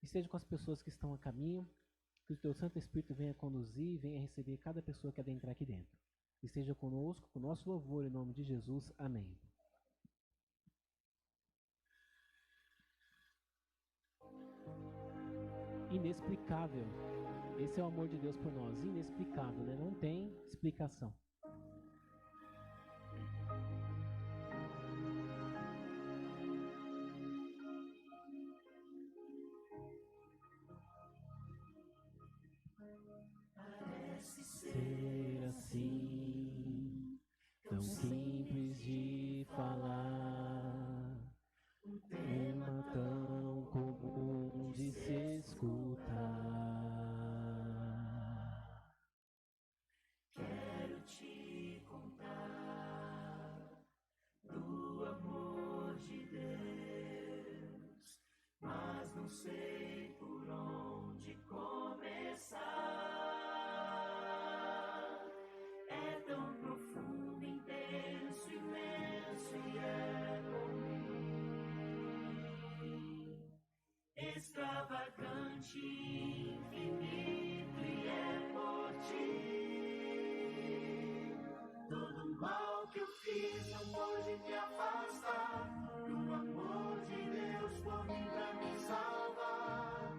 esteja com as pessoas que estão a caminho, que o Teu Santo Espírito venha conduzir, venha receber cada pessoa que adentrar aqui dentro. Esteja conosco, com o nosso louvor, em nome de Jesus. Amém. Inexplicável. Esse é o amor de Deus por nós. Inexplicável, né? Não tem explicação. Parece ser assim, tão simples de falar, um tema tão comum de se escutar. Quero te contar do amor de Deus, mas não sei por onde começar. É tão profundo, intenso, imenso e é por mim, extravagante, infinito e é por ti. Todo mal que eu fiz não pode me afastar do amor de Deus por mim pra me salvar.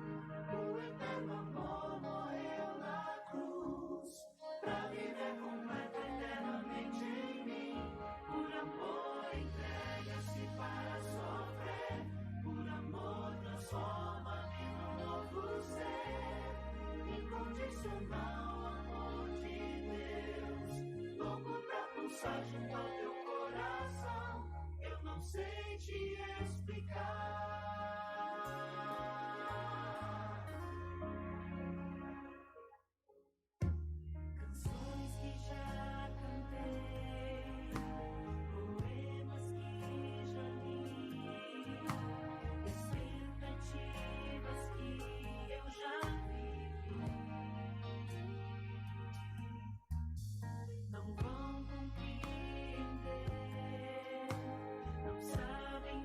O eterno amor morreu na cruz pra viver completo eternamente em mim. Por amor entrega-se para sofrer, por amor transforma-me num novo ser. Incondicional amor de Deus, louco pra pulsar junto ao teu coração, eu não sei te explicar. Canções que já cantei, poemas que já li, expectativas que eu já vivi, não vão compreender, não sabem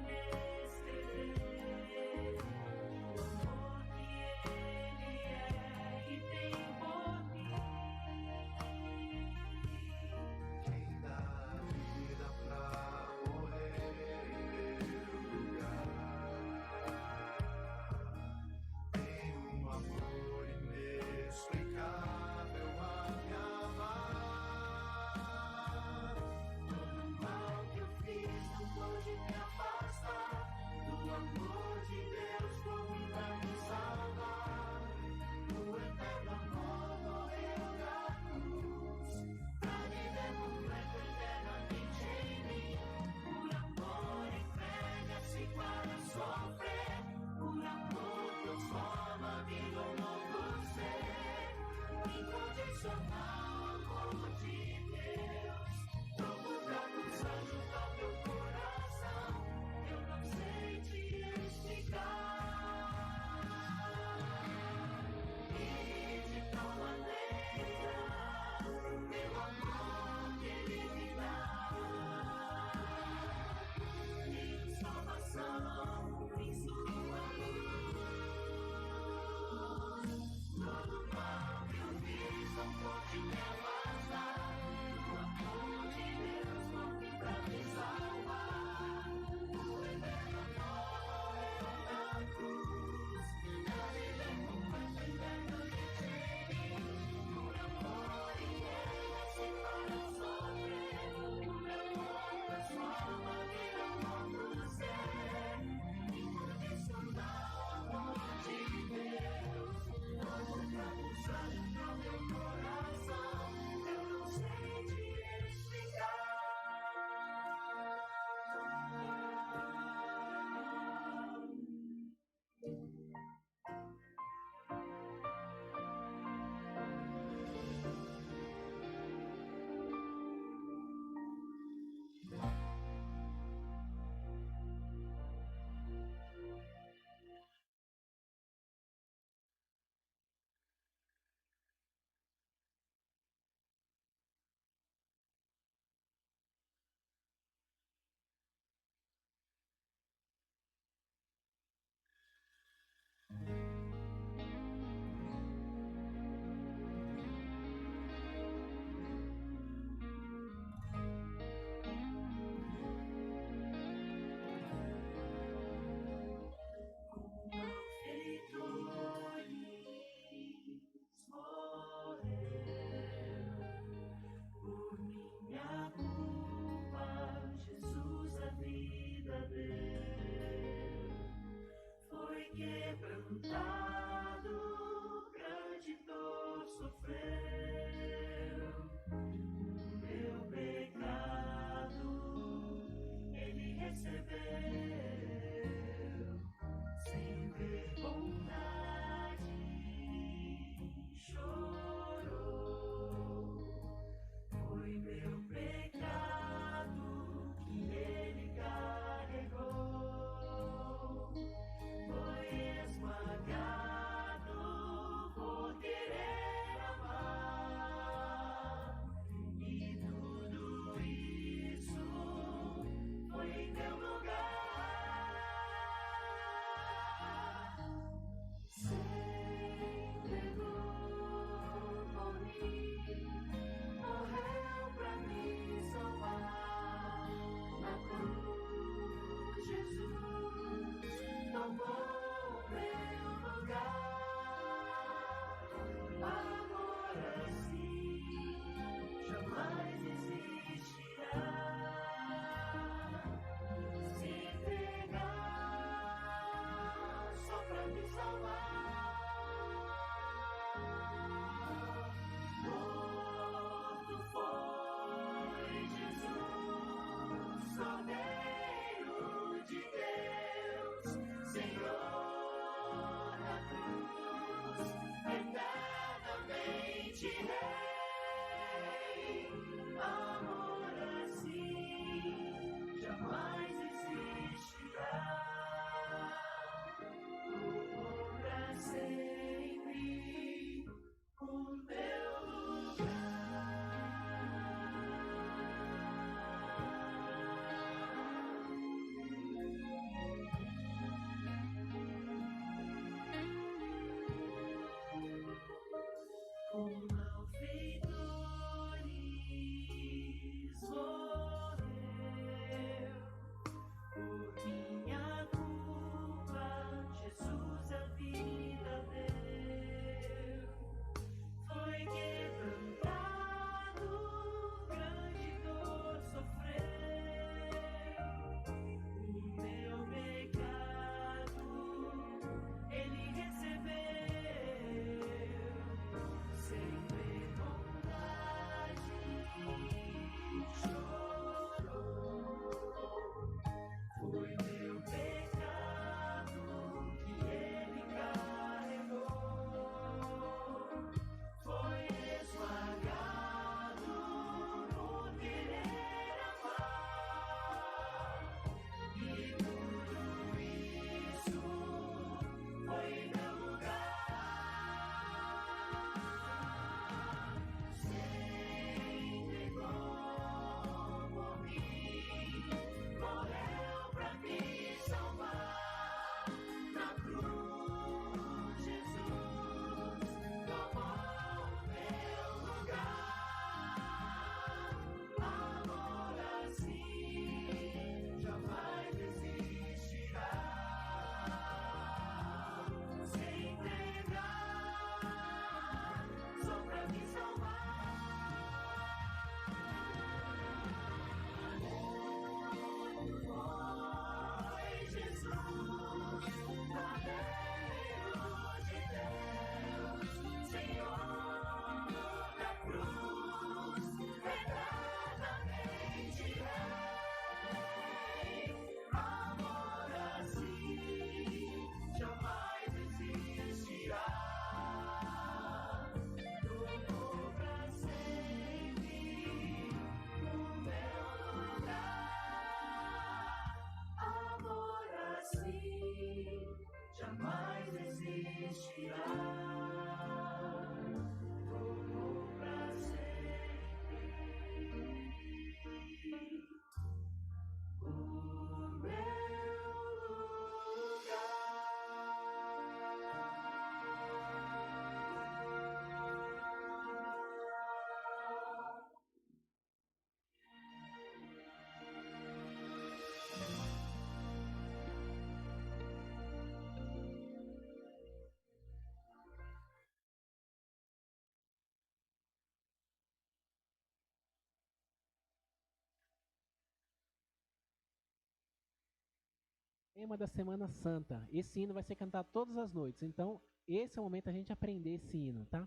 Tema da Semana Santa. Esse hino vai ser cantado todas as noites. Então, esse é o momento da gente aprender esse hino, tá?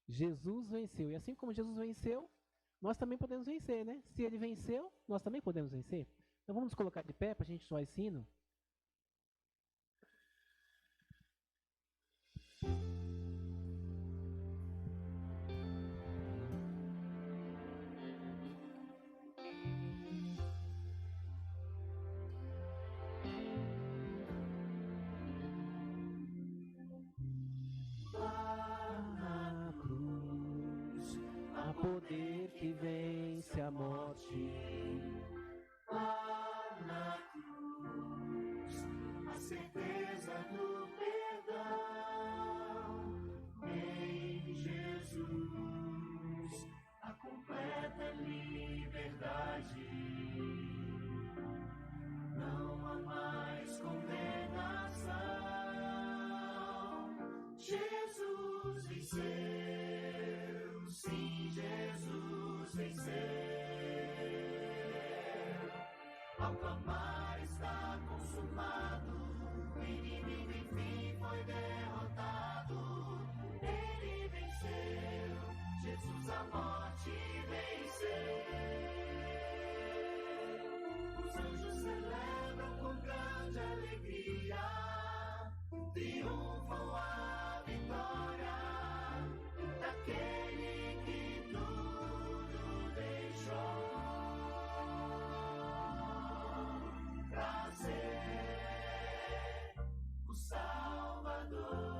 Jesus venceu. E assim como Jesus venceu, nós também podemos vencer, né? Se ele venceu, nós também podemos vencer. Então vamos nos colocar de pé para a gente soar esse hino. Poder que vence a morte, lá na cruz, a certeza do perdão em Jesus, a completa liberdade, não há mais condenação. Jesus venceu, sim, Jesus venceu. Ao clamar está consumado, o inimigo enfim foi derrotado. alegria, triunfam a vitória daquele que tudo deixou pra ser o Salvador.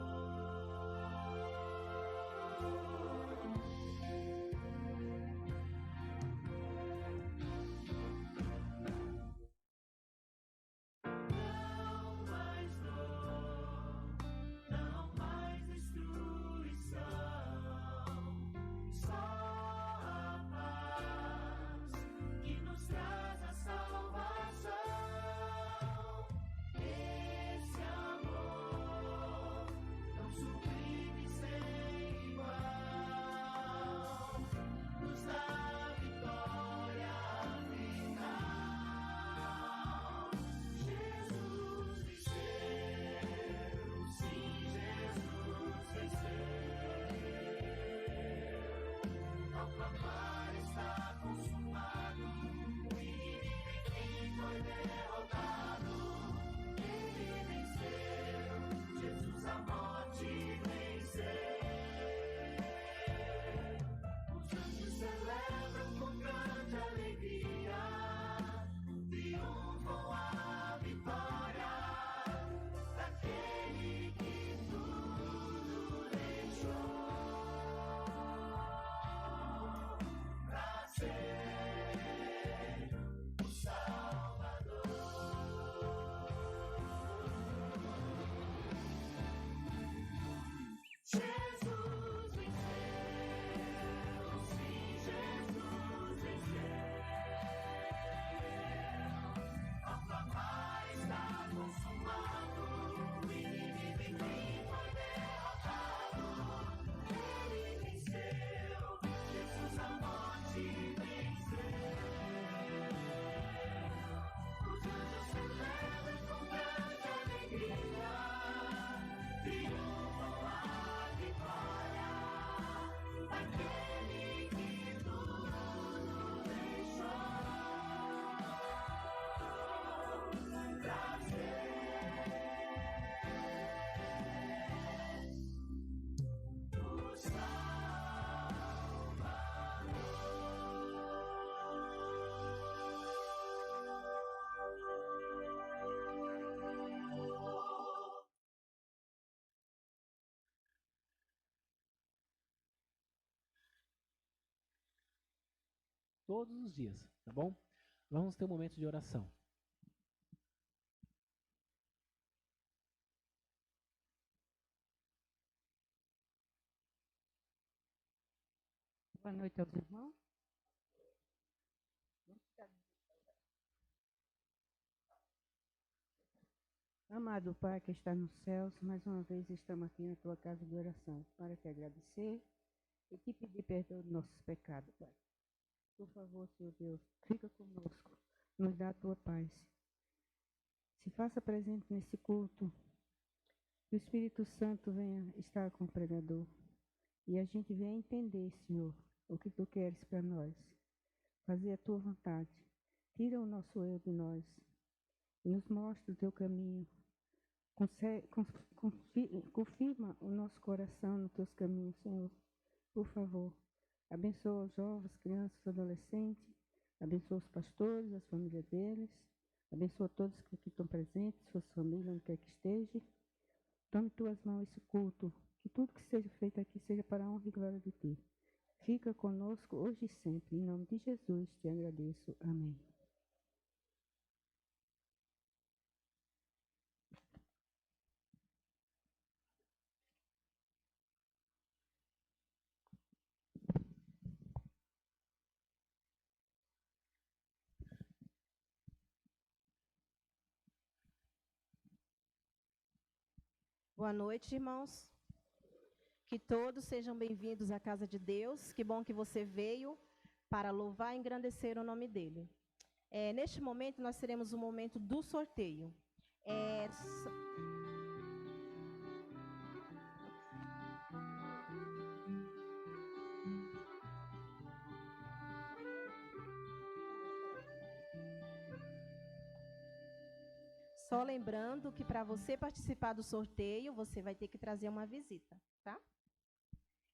Todos os dias, tá bom? Vamos ter um momento de oração. Boa noite aos irmãos. Amado Pai que está nos céus, mais uma vez estamos aqui na tua casa de oração para te agradecer e te pedir perdão dos nossos pecados, Pai. Por favor, Senhor Deus, fica conosco, nos dá a tua paz. Se faça presente nesse culto, que o Espírito Santo venha estar com o pregador e a gente venha entender, Senhor, o que tu queres para nós. Fazer a tua vontade. Tira o nosso eu de nós e nos mostra o teu caminho. Confirma o nosso coração nos teus caminhos, Senhor. Por favor, abençoa os jovens, crianças, adolescentes. Abençoa os pastores, as famílias deles. Abençoa todos que aqui estão presentes, suas famílias, onde quer que esteja. Tome em tuas mãos esse culto. Que tudo que seja feito aqui seja para a honra e glória de ti. Fica conosco hoje e sempre. Em nome de Jesus te agradeço. Amém. Boa noite, irmãos. Que todos sejam bem-vindos à casa de Deus. Que bom que você veio para louvar e engrandecer o nome dele. Neste momento, nós teremos o momento do sorteio. Só lembrando que para você participar do sorteio, você vai ter que trazer uma visita, tá?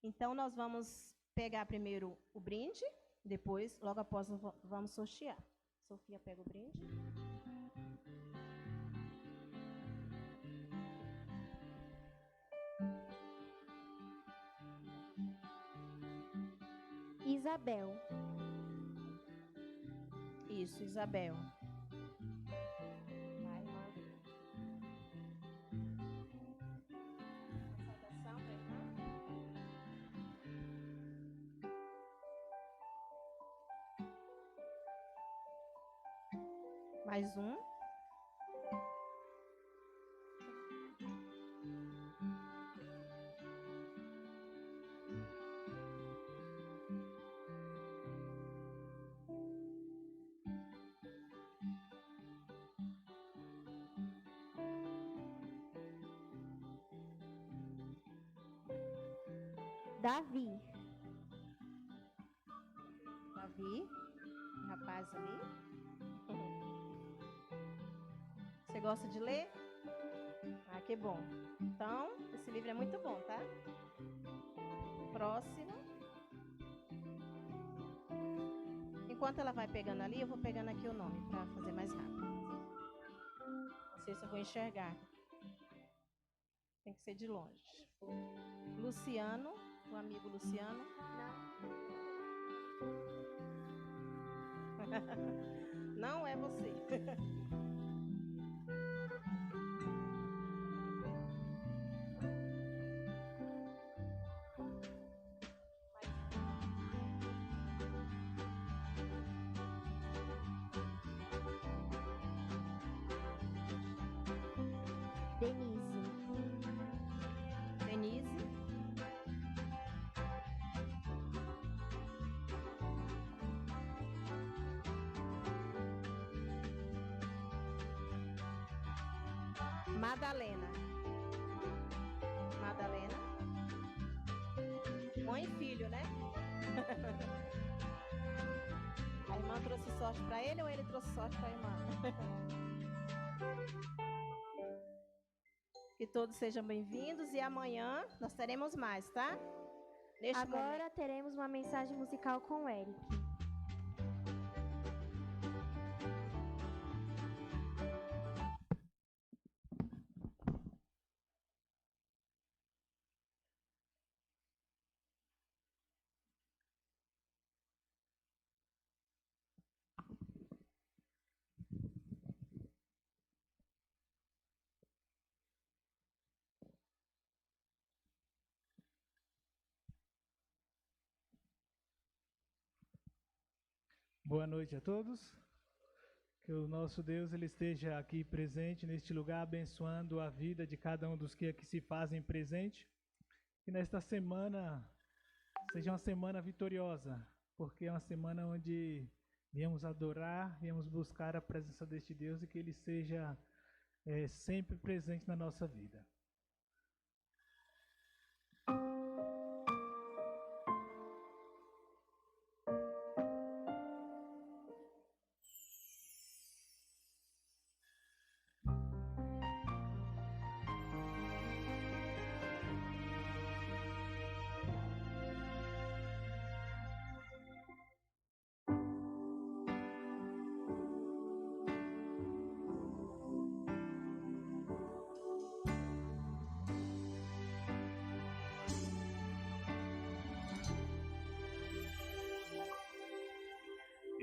Então, nós vamos pegar primeiro o brinde, depois, logo após, vamos sortear. Sofia pega o brinde. Isabel. Isso, Isabel. Vai, manda. Uma saudação pra irmã. Mais um. Davi. Davi, rapaz ali. Você gosta de ler? Ah, que bom. Então, esse livro é muito bom, tá? Próximo. Enquanto ela vai pegando ali, eu vou pegando aqui o nome para fazer mais rápido. Não sei se eu vou enxergar. Tem que ser de longe. Luciano, o amigo Luciano. Não é você. Denise. Denise. Madalena. Madalena. Mãe e filho, né? A irmã trouxe sorte para ele ou ele trouxe sorte para a irmã? Que todos sejam bem-vindos e amanhã nós teremos mais, tá? Neste Agora momento. teremos uma mensagem musical com o Eric. Boa noite a todos. Que o nosso Deus ele esteja aqui presente neste lugar, abençoando a vida de cada um dos que aqui se fazem presente. Que nesta semana seja uma semana vitoriosa, porque é uma semana onde viemos adorar, viemos buscar a presença deste Deus e que Ele seja sempre presente na nossa vida.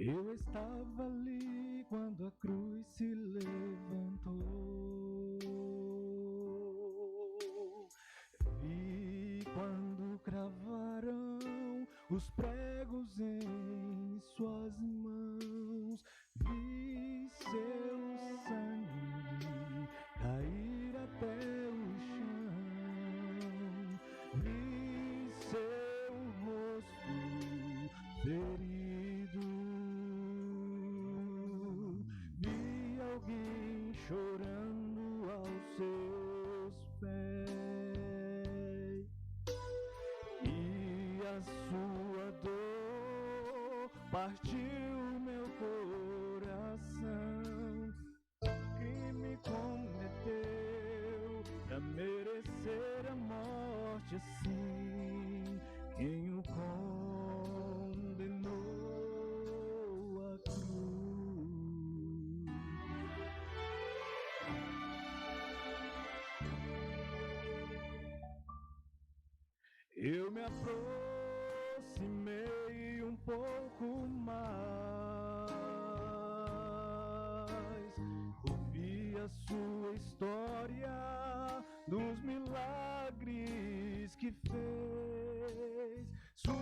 Eu estava ali quando a cruz se levantou. Vi quando cravaram os pregos em suas mãos. Vi seu sangue cair até o chão. Vi seu rosto ferido. Chorando aos seus pés, e a sua dor partiu meu coração, que me morte assim, quem o condenou à cruz. Eu me aproximei um pouco mais, ouvi a sua história dos milagres que fez, sua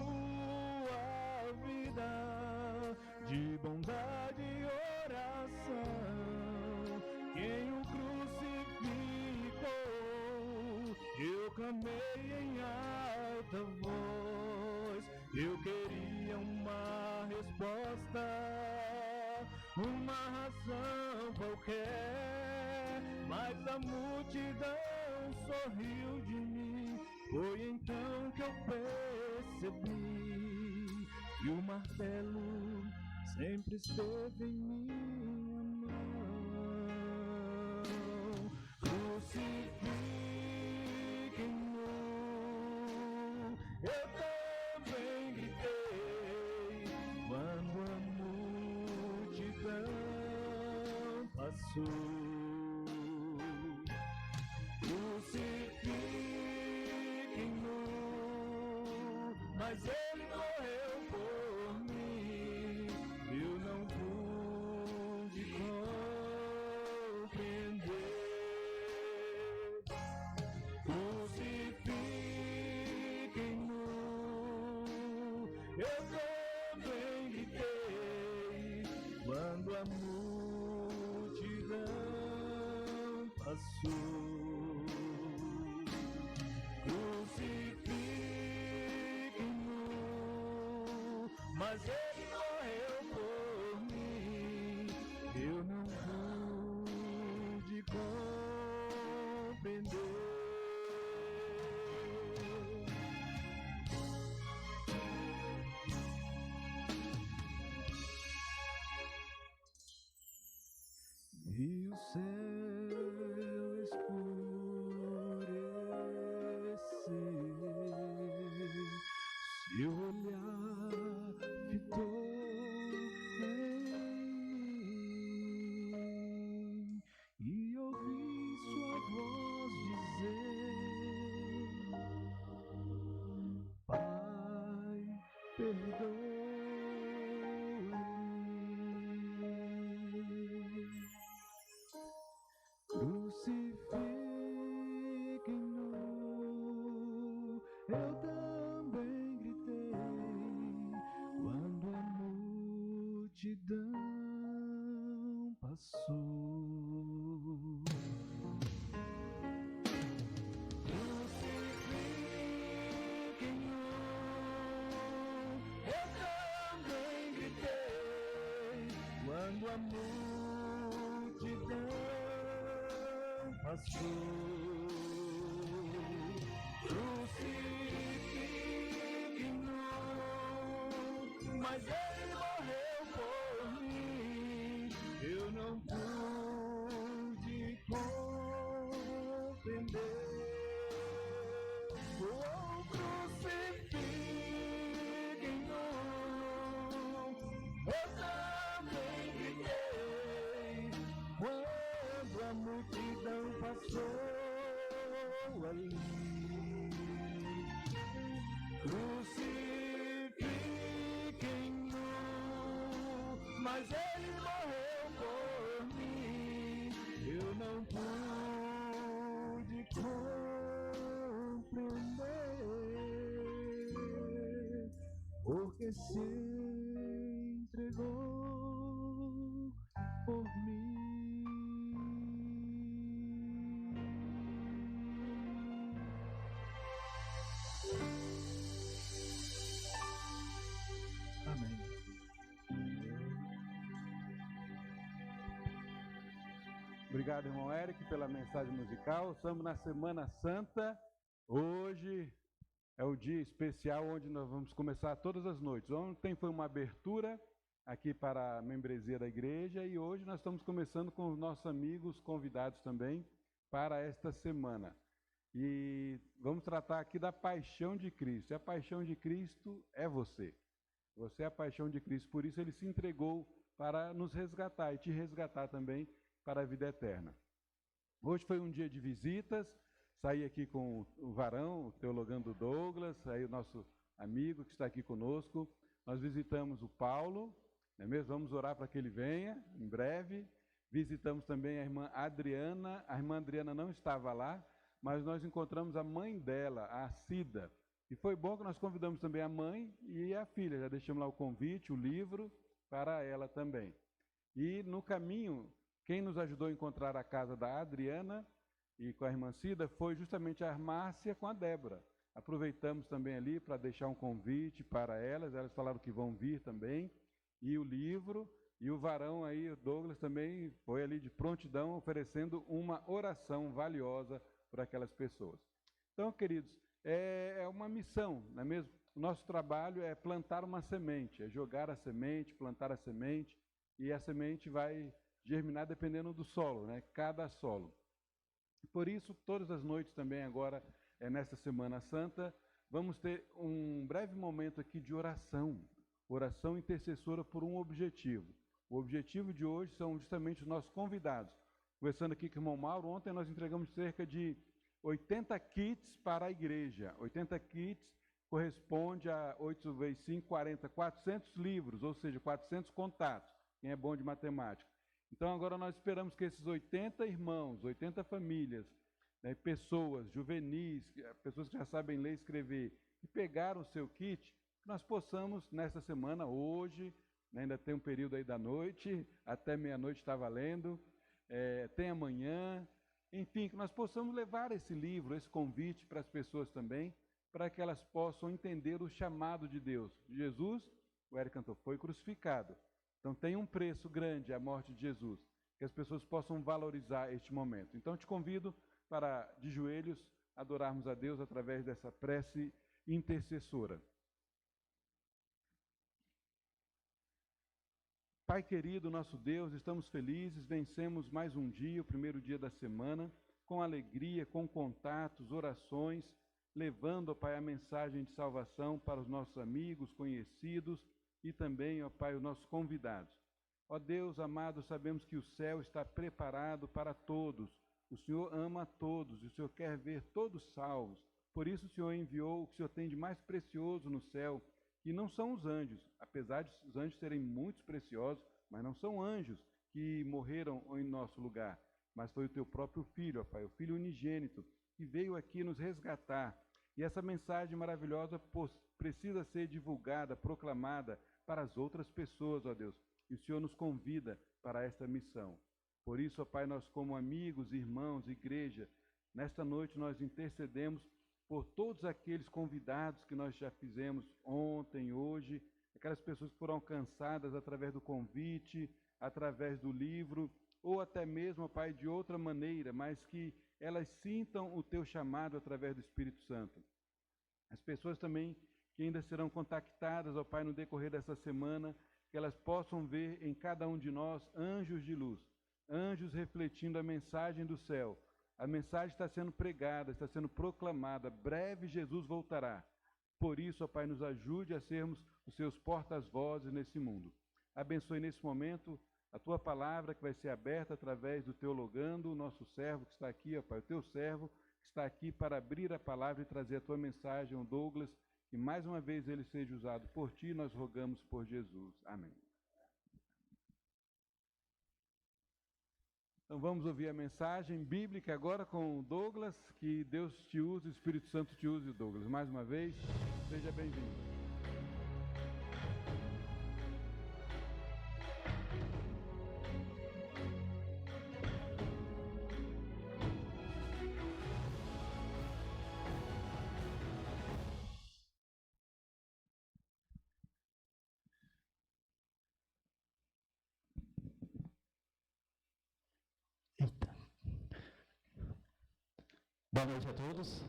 vida de bondade e oração, quem o crucificou, eu clamei em alta voz, eu queria uma resposta, uma razão qualquer, mas a multidão sorriu de mim. Foi então que eu percebi que o martelo sempre esteve em minha mão. Crucifiquem-no, eu também gritei quando a multidão passou. Crucifiquem-no, mas ele morreu por mim, eu não pude compreender. Crucifiquem-no, eu também gritei quando a multidão passou. Crucifiquem-no, mas ele morreu por mim, eu não pude compreender. Vi o céu escurecer, seu olhar fitou em mim e ouvi sua voz dizer: Pai, perdoa-me. Crucifiquem-no, eu também gritei quando a multidão passou. Crucifiquem-no, eu também gritei quando a multidão passou. Crucifiquem-no, mas ele morreu por mim, eu não pude compreender. Oh, crucifiquem-no, eu também gritei quando a multidão passou ali. Crucifiquem-no, mas ele morreu por mim, eu não pude compreender, porque se entregou por mim. Amém. Obrigado, irmão Eric, pela mensagem musical. Estamos na Semana Santa. Hoje é o dia especial onde nós vamos começar todas as noites. Ontem foi uma abertura aqui para a membresia da igreja e hoje nós estamos começando com os nossos amigos convidados também para esta semana. E vamos tratar aqui da paixão de Cristo. E a paixão de Cristo é você. Você é a paixão de Cristo, por isso ele se entregou para nos resgatar e te resgatar também para a vida eterna. Hoje foi um dia de visitas, saí aqui com o Varão, o teologando Douglas, aí o nosso amigo que está aqui conosco. Nós visitamos o Paulo, não é mesmo? Vamos orar para que ele venha em breve. Visitamos também a irmã Adriana não estava lá, mas nós encontramos a mãe dela, a Cida. E foi bom que nós convidamos também a mãe e a filha, já deixamos lá o convite, o livro, para ela também. E no caminho, quem nos ajudou a encontrar a casa da Adriana e com a irmã Cida foi justamente a Márcia com a Débora. Aproveitamos também ali para deixar um convite para elas falaram que vão vir também, e o livro, e o Varão aí, o Douglas também foi ali de prontidão, oferecendo uma oração valiosa para aquelas pessoas. Então, queridos, é uma missão, não é mesmo? O nosso trabalho é plantar uma semente, é jogar a semente, plantar a semente, e a semente vai germinar dependendo do solo, né? Cada solo. Por isso, todas as noites também agora, nesta Semana Santa, vamos ter um breve momento aqui de oração, oração intercessora por um objetivo. O objetivo de hoje são justamente os nossos convidados. Conversando aqui com o irmão Mauro, ontem nós entregamos cerca de 80 kits para a igreja. 80 kits corresponde a 8 vezes 5, 40, 400 livros, ou seja, 400 contatos, quem é bom de matemática. Então agora nós esperamos que esses 80 irmãos, 80 famílias, né, pessoas juvenis, pessoas que já sabem ler e escrever, e pegaram o seu kit, que nós possamos, nesta semana, hoje, né, ainda tem um período aí da noite, até meia-noite está valendo, tem amanhã, enfim, que nós possamos levar esse livro, esse convite para as pessoas também, para que elas possam entender o chamado de Deus. Jesus, o Eric cantou, foi crucificado. Então tem um preço grande a morte de Jesus, que as pessoas possam valorizar este momento. Então te convido para, de joelhos, adorarmos a Deus através dessa prece intercessora. Pai querido, nosso Deus, estamos felizes, vencemos mais um dia, o primeiro dia da semana, com alegria, com contatos, orações, levando, ó Pai, a mensagem de salvação para os nossos amigos, conhecidos e também, ó Pai, os nossos convidados. Ó Deus amado, sabemos que o céu está preparado para todos. O Senhor ama a todos e o Senhor quer ver todos salvos. Por isso o Senhor enviou o que o Senhor tem de mais precioso no céu, que não são os anjos, apesar de os anjos serem muito preciosos, mas não são anjos que morreram em nosso lugar, mas foi o teu próprio Filho, ó Pai, o Filho unigênito, que veio aqui nos resgatar. E essa mensagem maravilhosa precisa ser divulgada, proclamada para as outras pessoas, ó Deus. E o Senhor nos convida para esta missão. Por isso, ó Pai, nós como amigos, irmãos, igreja, nesta noite nós intercedemos por todos aqueles convidados que nós já fizemos ontem, hoje, aquelas pessoas que foram alcançadas através do convite, através do livro, ou até mesmo, ó Pai, de outra maneira, mas que elas sintam o teu chamado através do Espírito Santo. As pessoas também que ainda serão contactadas, ó Pai, no decorrer dessa semana, que elas possam ver em cada um de nós anjos de luz, anjos refletindo a mensagem do céu. A mensagem está sendo pregada, está sendo proclamada, breve Jesus voltará. Por isso, ó Pai, nos ajude a sermos os seus portas-vozes nesse mundo. Abençoe nesse momento a tua palavra que vai ser aberta através do teologando, o nosso servo que está aqui, ó Pai, o teu servo que está aqui para abrir a palavra e trazer a tua mensagem, o Douglas, que mais uma vez ele seja usado por ti, nós rogamos por Jesus. Amém. Então vamos ouvir a mensagem bíblica agora com o Douglas, que Deus te use, o Espírito Santo te use, Douglas. Mais uma vez, seja bem-vindo. Boa noite a todos.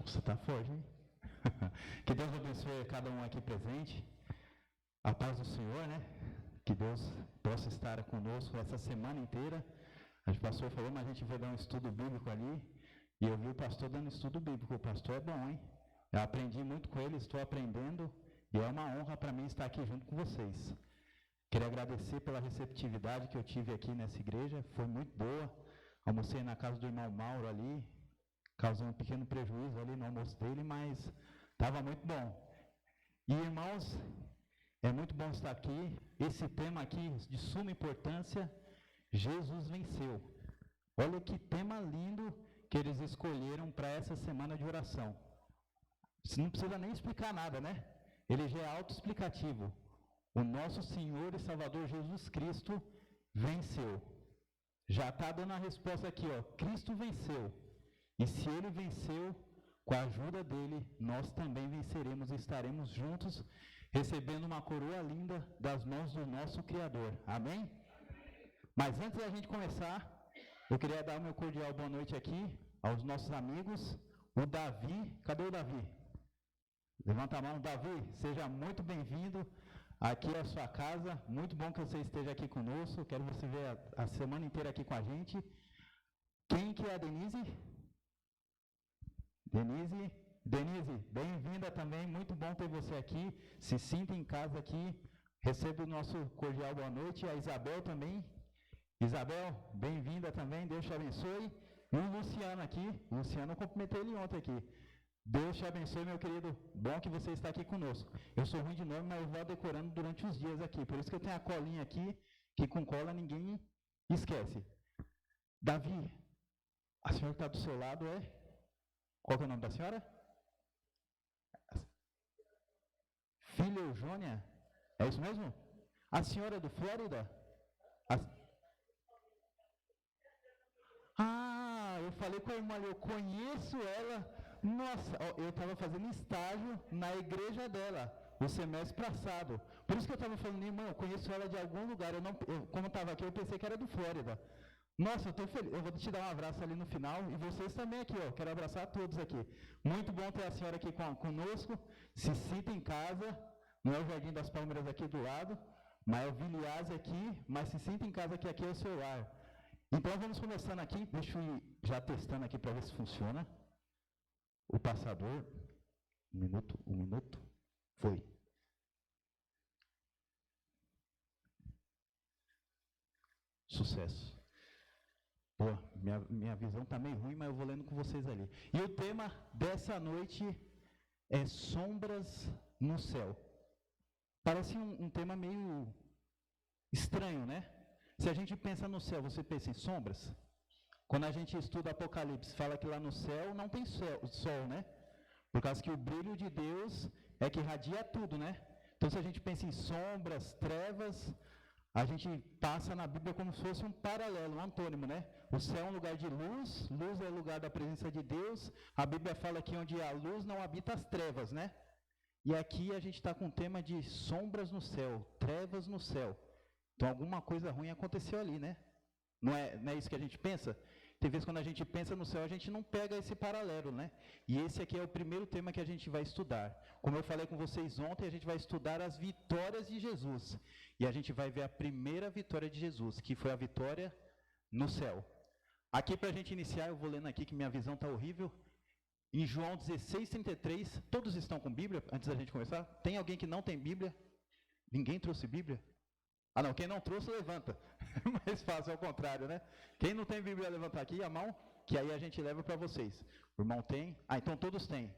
Você está forte, hein? Que Deus abençoe cada um aqui presente. A paz do Senhor, né? Que Deus possa estar conosco essa semana inteira. A gente passou falou, mas a gente vai dar um estudo bíblico ali. E eu vi o pastor dando estudo bíblico. O pastor é bom, hein? Eu aprendi muito com ele, estou aprendendo. E é uma honra para mim estar aqui junto com vocês. Queria agradecer pela receptividade que eu tive aqui nessa igreja. Foi muito boa. Almocei na casa do irmão Mauro ali. Causou um pequeno prejuízo ali no almoço dele, mas estava muito bom. E irmãos, é muito bom estar aqui. Esse tema aqui de suma importância, Jesus venceu. Olha que tema lindo que eles escolheram para essa semana de oração. Você não precisa nem explicar nada, né? Ele já é autoexplicativo. O nosso Senhor e Salvador Jesus Cristo venceu. Já está dando a resposta aqui, ó. Cristo venceu. E se Ele venceu, com a ajuda dEle, nós também venceremos e estaremos juntos, recebendo uma coroa linda das mãos do nosso Criador. Amém? Mas antes da gente começar, eu queria dar o meu cordial boa noite aqui aos nossos amigos. O Davi, cadê o Davi? Levanta a mão, Davi, seja muito bem-vindo aqui à sua casa. Muito bom que você esteja aqui conosco. Quero você ver a semana inteira aqui com a gente. Quem que é a Denise? Denise, bem-vinda também. Muito bom ter você aqui. Se sinta em casa aqui. Receba o nosso cordial boa noite. A Isabel também. Isabel, bem-vinda também. Deus te abençoe. E o Luciano aqui. O Luciano, eu cumprimentei ele ontem aqui. Deus te abençoe, meu querido. Bom que você está aqui conosco. Eu sou ruim de nome, mas eu vou decorando durante os dias aqui. Por isso que eu tenho a colinha aqui, que com cola ninguém esquece. Davi, a senhora que está do seu lado é? Qual que é o nome da senhora? Filha Eugênia? É isso mesmo? A senhora é do Flórida? Eu falei com a irmã, eu conheço ela. Nossa, eu estava fazendo estágio na igreja dela, o semestre passado. Por isso que eu estava falando, irmão, eu conheço ela de algum lugar. Como eu estava aqui, eu pensei que era do Flórida. Nossa, eu estou feliz. Eu vou te dar um abraço ali no final. E vocês também aqui, ó. Quero abraçar todos aqui. Muito bom ter a senhora aqui conosco. Se sinta em casa. Não é o Jardim das Palmeiras aqui do lado, mas é o Viliase aqui. Mas se sinta em casa que aqui é o seu lar. Então vamos começando aqui. Deixa eu ir já testando aqui para ver se funciona. O passador, um minuto, foi. Sucesso. Pô, minha visão está meio ruim, mas eu vou lendo com vocês ali. E o tema dessa noite é sombras no céu. Parece um tema meio estranho, né? Se a gente pensa no céu, você pensa em sombras? Quando a gente estuda Apocalipse, fala que lá no céu não tem sol, né? Por causa que o brilho de Deus é que irradia tudo, né? Então, se a gente pensa em sombras, trevas, a gente passa na Bíblia como se fosse um paralelo, um antônimo, né? O céu é um lugar de luz, luz é o lugar da presença de Deus. A Bíblia fala que onde há luz não habita as trevas, né? E aqui a gente está com o tema de sombras no céu, trevas no céu. Então, alguma coisa ruim aconteceu ali, né? Não é isso que a gente pensa? Tem vezes quando a gente pensa no céu, a gente não pega esse paralelo, né? E esse aqui é o primeiro tema que a gente vai estudar. Como eu falei com vocês ontem, a gente vai estudar as vitórias de Jesus. E a gente vai ver a primeira vitória de Jesus, que foi a vitória no céu. Aqui para a gente iniciar, eu vou lendo aqui que minha visão está horrível. Em João 16:33, todos estão com Bíblia, antes da gente começar? Tem alguém que não tem Bíblia? Ninguém trouxe Bíblia? Ah não, quem não trouxe, levanta. Mais fácil, ao contrário, né? Quem não tem Bíblia, levanta aqui a mão, que aí a gente leva para vocês. O irmão tem? Então todos têm.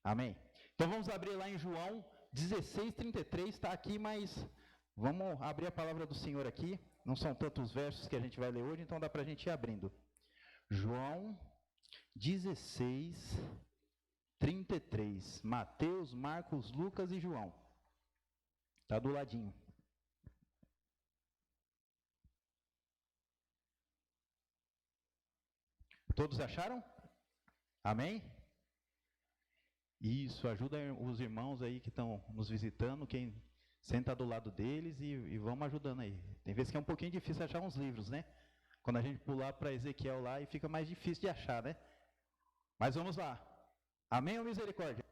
Amém? Então vamos abrir lá em João 16:33, está aqui, mas vamos abrir a palavra do Senhor aqui. Não são tantos versos que a gente vai ler hoje, então dá para a gente ir abrindo. João 16:33. Mateus, Marcos, Lucas e João. Está do ladinho. Todos acharam? Amém? Isso, ajuda os irmãos aí que estão nos visitando, quem senta do lado deles e vamos ajudando aí. Tem vezes que é um pouquinho difícil achar uns livros, né? Quando a gente pular para Ezequiel lá e fica mais difícil de achar, né? Mas vamos lá. Amém ou misericórdia?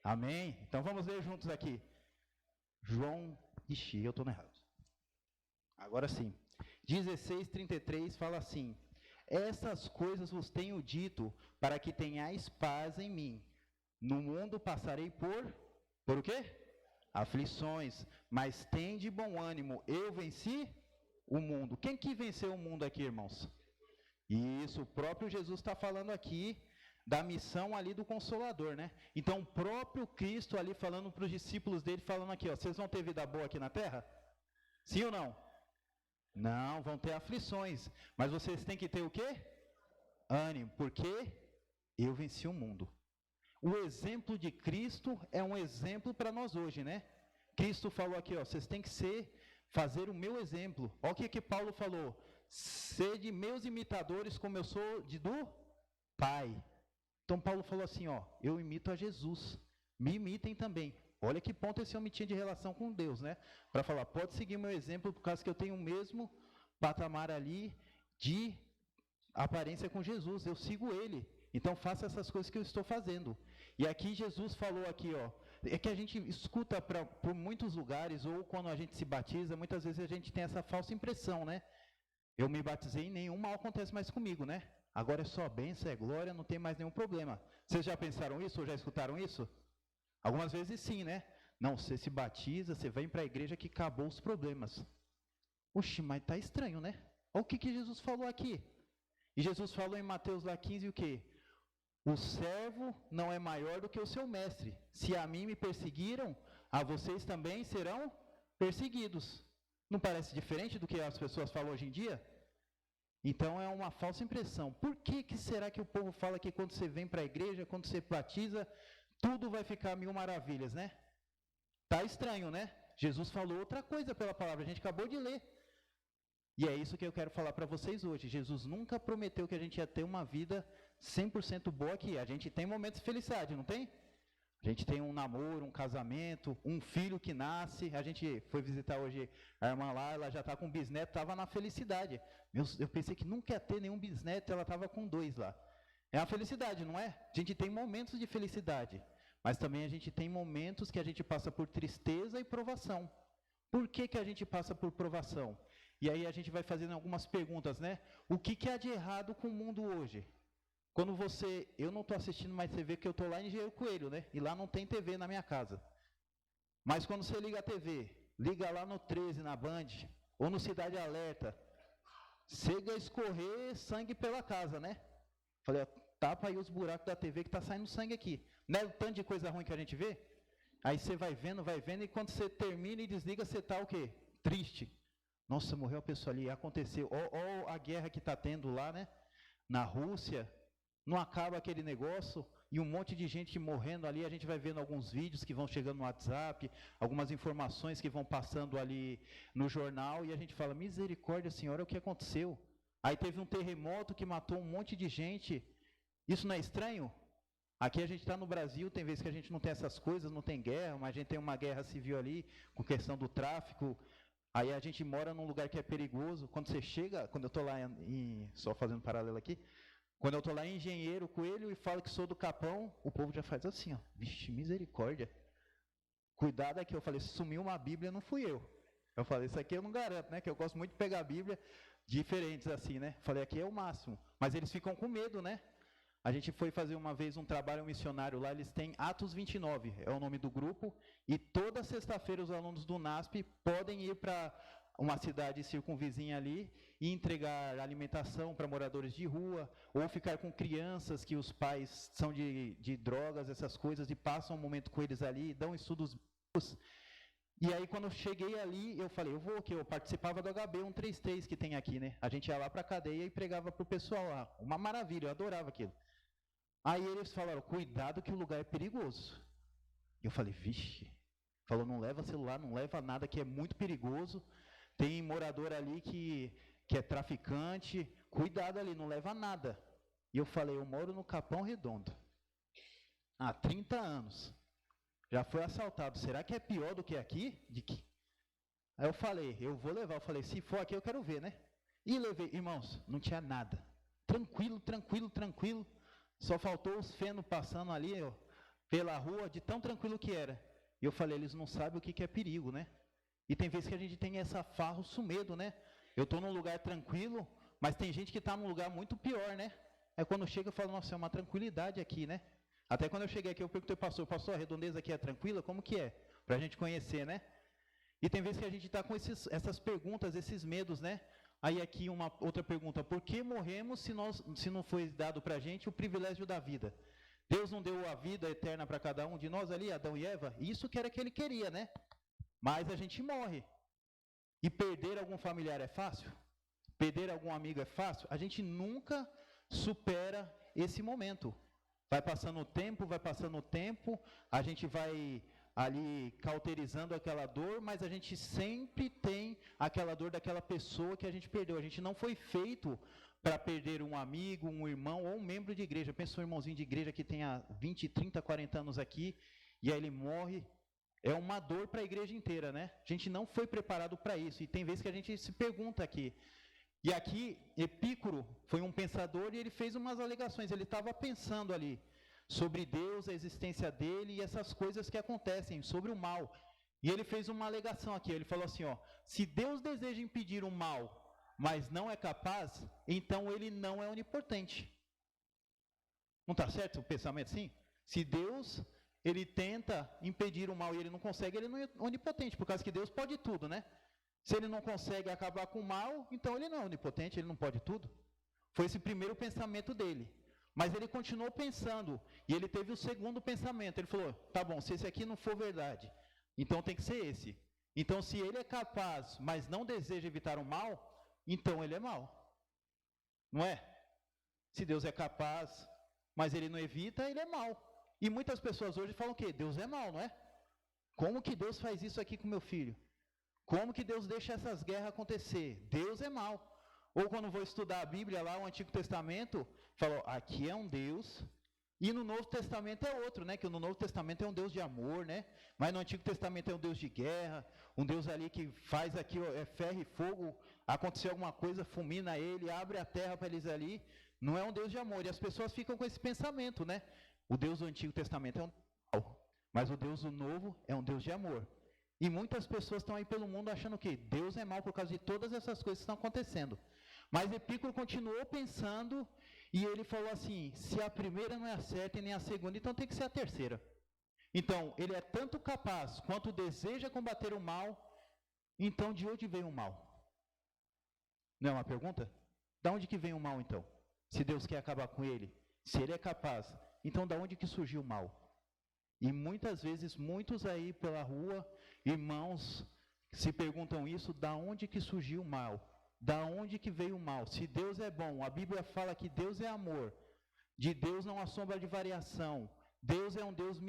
Amém? Então vamos ler juntos aqui. João, ixi, eu estou errado. Agora sim. 16:33 fala assim: essas coisas vos tenho dito, para que tenhais paz em mim. No mundo passarei por o quê? Aflições, mas tende bom ânimo, eu venci o mundo. Quem que venceu o mundo aqui, irmãos? Isso, o próprio Jesus está falando aqui da missão ali do Consolador, né? Então, o próprio Cristo ali falando para os discípulos dele, falando aqui, ó, vocês vão ter vida boa aqui na terra? Sim ou não? Não, vão ter aflições, mas vocês têm que ter o quê? Ânimo, porque eu venci o mundo. O exemplo de Cristo é um exemplo para nós hoje, né? Cristo falou aqui, ó, vocês têm que fazer o meu exemplo. Olha o que Paulo falou, sede meus imitadores como eu sou do Pai. Então Paulo falou assim, ó, eu imito a Jesus, me imitem também. Olha que ponto esse homem tinha de relação com Deus, né? Para falar, pode seguir o meu exemplo, por causa que eu tenho o mesmo patamar ali de aparência com Jesus, eu sigo ele. Então faça essas coisas que eu estou fazendo. E aqui Jesus falou aqui, ó, é que a gente escuta por muitos lugares, ou quando a gente se batiza, muitas vezes a gente tem essa falsa impressão, né? Eu me batizei e nenhum mal acontece mais comigo, né? Agora é só bênção, é glória, não tem mais nenhum problema. Vocês já pensaram isso ou já escutaram isso? Algumas vezes sim, né? Não, você se batiza, você vem para a igreja que acabou os problemas. Oxe, mas tá estranho, né? Olha o que Jesus falou aqui. E Jesus falou em Mateus lá 15 o quê? O servo não é maior do que o seu mestre. Se a mim me perseguiram, a vocês também serão perseguidos. Não parece diferente do que as pessoas falam hoje em dia? Então é uma falsa impressão. Por que será que o povo fala que quando você vem para a igreja, quando você batiza, tudo vai ficar mil maravilhas, né? Tá estranho, né? Jesus falou outra coisa pela palavra, a gente acabou de ler. E é isso que eu quero falar para vocês hoje. Jesus nunca prometeu que a gente ia ter uma vida 100% boa aqui. A gente tem momentos de felicidade, não tem? A gente tem um namoro, um casamento, um filho que nasce. A gente foi visitar hoje a irmã lá, ela já está com um bisneto, estava na felicidade. Eu pensei que nunca ia ter nenhum bisneto, ela estava com 2 lá. É uma felicidade, não é? A gente tem momentos de felicidade, mas também a gente tem momentos que a gente passa por tristeza e provação. Por que a gente passa por provação? E aí a gente vai fazendo algumas perguntas, né? O que há de errado com o mundo hoje? Quando eu não estou assistindo mais TV, porque eu estou lá em Engenheiro Coelho, né? E lá não tem TV na minha casa. Mas quando você liga a TV, liga lá no 13, na Band, ou no Cidade Alerta, chega a escorrer sangue pela casa, né? Falei, ó, tapa aí os buracos da TV que está saindo sangue aqui. Não é o tanto de coisa ruim que a gente vê? Aí você vai vendo, e quando você termina e desliga, você está o quê? Triste. Nossa, morreu a pessoa ali, aconteceu. Ó a guerra que está tendo lá, né? Na Rússia. Não acaba aquele negócio e um monte de gente morrendo ali. A gente vai vendo alguns vídeos que vão chegando no WhatsApp, algumas informações que vão passando ali no jornal e a gente fala, misericórdia, Senhora, o que aconteceu? Aí teve um terremoto que matou um monte de gente. Isso não é estranho? Aqui a gente está no Brasil, tem vezes que a gente não tem essas coisas, não tem guerra, mas a gente tem uma guerra civil ali, com questão do tráfico. Aí a gente mora num lugar que é perigoso. Quando você chega, quando eu estou lá só fazendo paralelo aqui, quando eu estou lá em Engenheiro Coelho e falo que sou do Capão, o povo já faz assim, ó, vixe, misericórdia. Cuidado aqui, eu falei, se sumiu uma Bíblia, não fui eu. Eu falei, isso aqui eu não garanto, né, que eu gosto muito de pegar a Bíblia diferentes assim, né. Falei, aqui é o máximo. Mas eles ficam com medo, né. A gente foi fazer uma vez um trabalho missionário lá, eles têm Atos 29, é o nome do grupo, e toda sexta-feira os alunos do NASP podem ir para uma cidade circunvizinha ali e entregar alimentação para moradores de rua, ou ficar com crianças que os pais são de drogas, essas coisas, e passam um momento com eles ali, dão estudos bíblicos. E aí quando eu cheguei ali, eu falei, eu participava do HB 133 que tem aqui, né? A gente ia lá para a cadeia e pregava para o pessoal lá. Uma maravilha, eu adorava aquilo. Aí eles falaram, cuidado que o lugar é perigoso. Eu falei, vixe. Falou, não leva celular, não leva nada que é muito perigoso. Tem morador ali que é traficante, cuidado ali, não leva nada. E eu falei, eu moro no Capão Redondo, há 30 anos, já foi assaltado, será que é pior do que aqui? Aí eu falei, eu vou levar, eu falei, se for aqui eu quero ver, né? E levei, irmãos, não tinha nada, tranquilo, só faltou os fenos passando ali, ó, pela rua, de tão tranquilo que era. E eu falei, eles não sabem o que é perigo, né? E tem vezes que a gente tem esse falso medo, né? Eu estou num lugar tranquilo, Mas tem gente que está num lugar muito pior, né? É quando chega eu falo, nossa, é uma tranquilidade aqui, né? Até quando eu cheguei aqui, eu perguntei ao pastor, a redondeza aqui é tranquila? Como que é? Para a gente conhecer, né? E tem vezes que a gente está com essas perguntas, esses medos, né? Aí aqui uma outra pergunta, por que morremos se não foi dado para a gente o privilégio da vida? Deus não deu a vida eterna para cada um de nós ali, Adão e Eva? Isso que era que ele queria, né? Mas a gente morre. E perder algum familiar é fácil? Perder algum amigo é fácil? A gente nunca supera esse momento. Vai passando o tempo, a gente vai ali cauterizando aquela dor, mas a gente sempre tem aquela dor daquela pessoa que a gente perdeu. A gente não foi feito para perder um amigo, um irmão ou um membro de igreja. Pensa um irmãozinho de igreja que tenha 20, 30, 40 anos aqui, e aí ele morre. É uma dor para a igreja inteira, né? A gente não foi preparado para isso. E tem vezes que a gente se pergunta aqui. E aqui, Epícoro foi um pensador e ele fez umas alegações. Ele estava pensando ali sobre Deus, a existência dele e essas coisas que acontecem, sobre o mal. E ele fez uma alegação aqui. Ele falou assim, ó, se Deus deseja impedir o mal, mas não é capaz, então ele não é onipotente. Não está certo o pensamento assim? Se Deus, ele tenta impedir o mal e ele não consegue, ele não é onipotente, por causa que Deus pode tudo, né? Se ele não consegue acabar com o mal, então ele não é onipotente, ele não pode tudo. Foi esse primeiro pensamento dele. Mas ele continuou pensando, e ele teve o segundo pensamento. Ele falou, tá bom, se esse aqui não for verdade, então tem que ser esse. Então se ele é capaz, mas não deseja evitar o mal, então ele é mau. Não é? Se Deus é capaz, mas ele não evita, ele é mau. E muitas pessoas hoje falam o quê? Deus é mau, não é? Como que Deus faz isso aqui com meu filho? Como que Deus deixa essas guerras acontecer? Deus é mau. Ou quando vou estudar a Bíblia lá, o Antigo Testamento, falo, aqui é um Deus, e no Novo Testamento é outro, né? Que no Novo Testamento é um Deus de amor, né? Mas no Antigo Testamento é um Deus de guerra, um Deus ali que faz aqui, é ferro e fogo, aconteceu alguma coisa, fulmina ele, abre a terra para eles ali. Não é um Deus de amor. E as pessoas ficam com esse pensamento, né? O Deus do Antigo Testamento é um Deus mau, mas o Deus do Novo é um Deus de amor. E muitas pessoas estão aí pelo mundo achando que Deus é mau por causa de todas essas coisas que estão acontecendo. Mas Epícoro continuou pensando e ele falou assim, se a primeira não é a certa e nem a segunda, então tem que ser a terceira. Então, ele é tanto capaz quanto deseja combater o mal, então de onde vem o mal? Não é uma pergunta? De onde que vem o mal então? Se Deus quer acabar com ele, se ele é capaz, então de onde que surgiu o mal? E muitas vezes, muitos aí pela rua, irmãos, se perguntam isso, da onde que surgiu o mal? Da onde que veio o mal? Se Deus é bom, a Bíblia fala que Deus é amor, de Deus não há sombra de variação, Deus é um Deus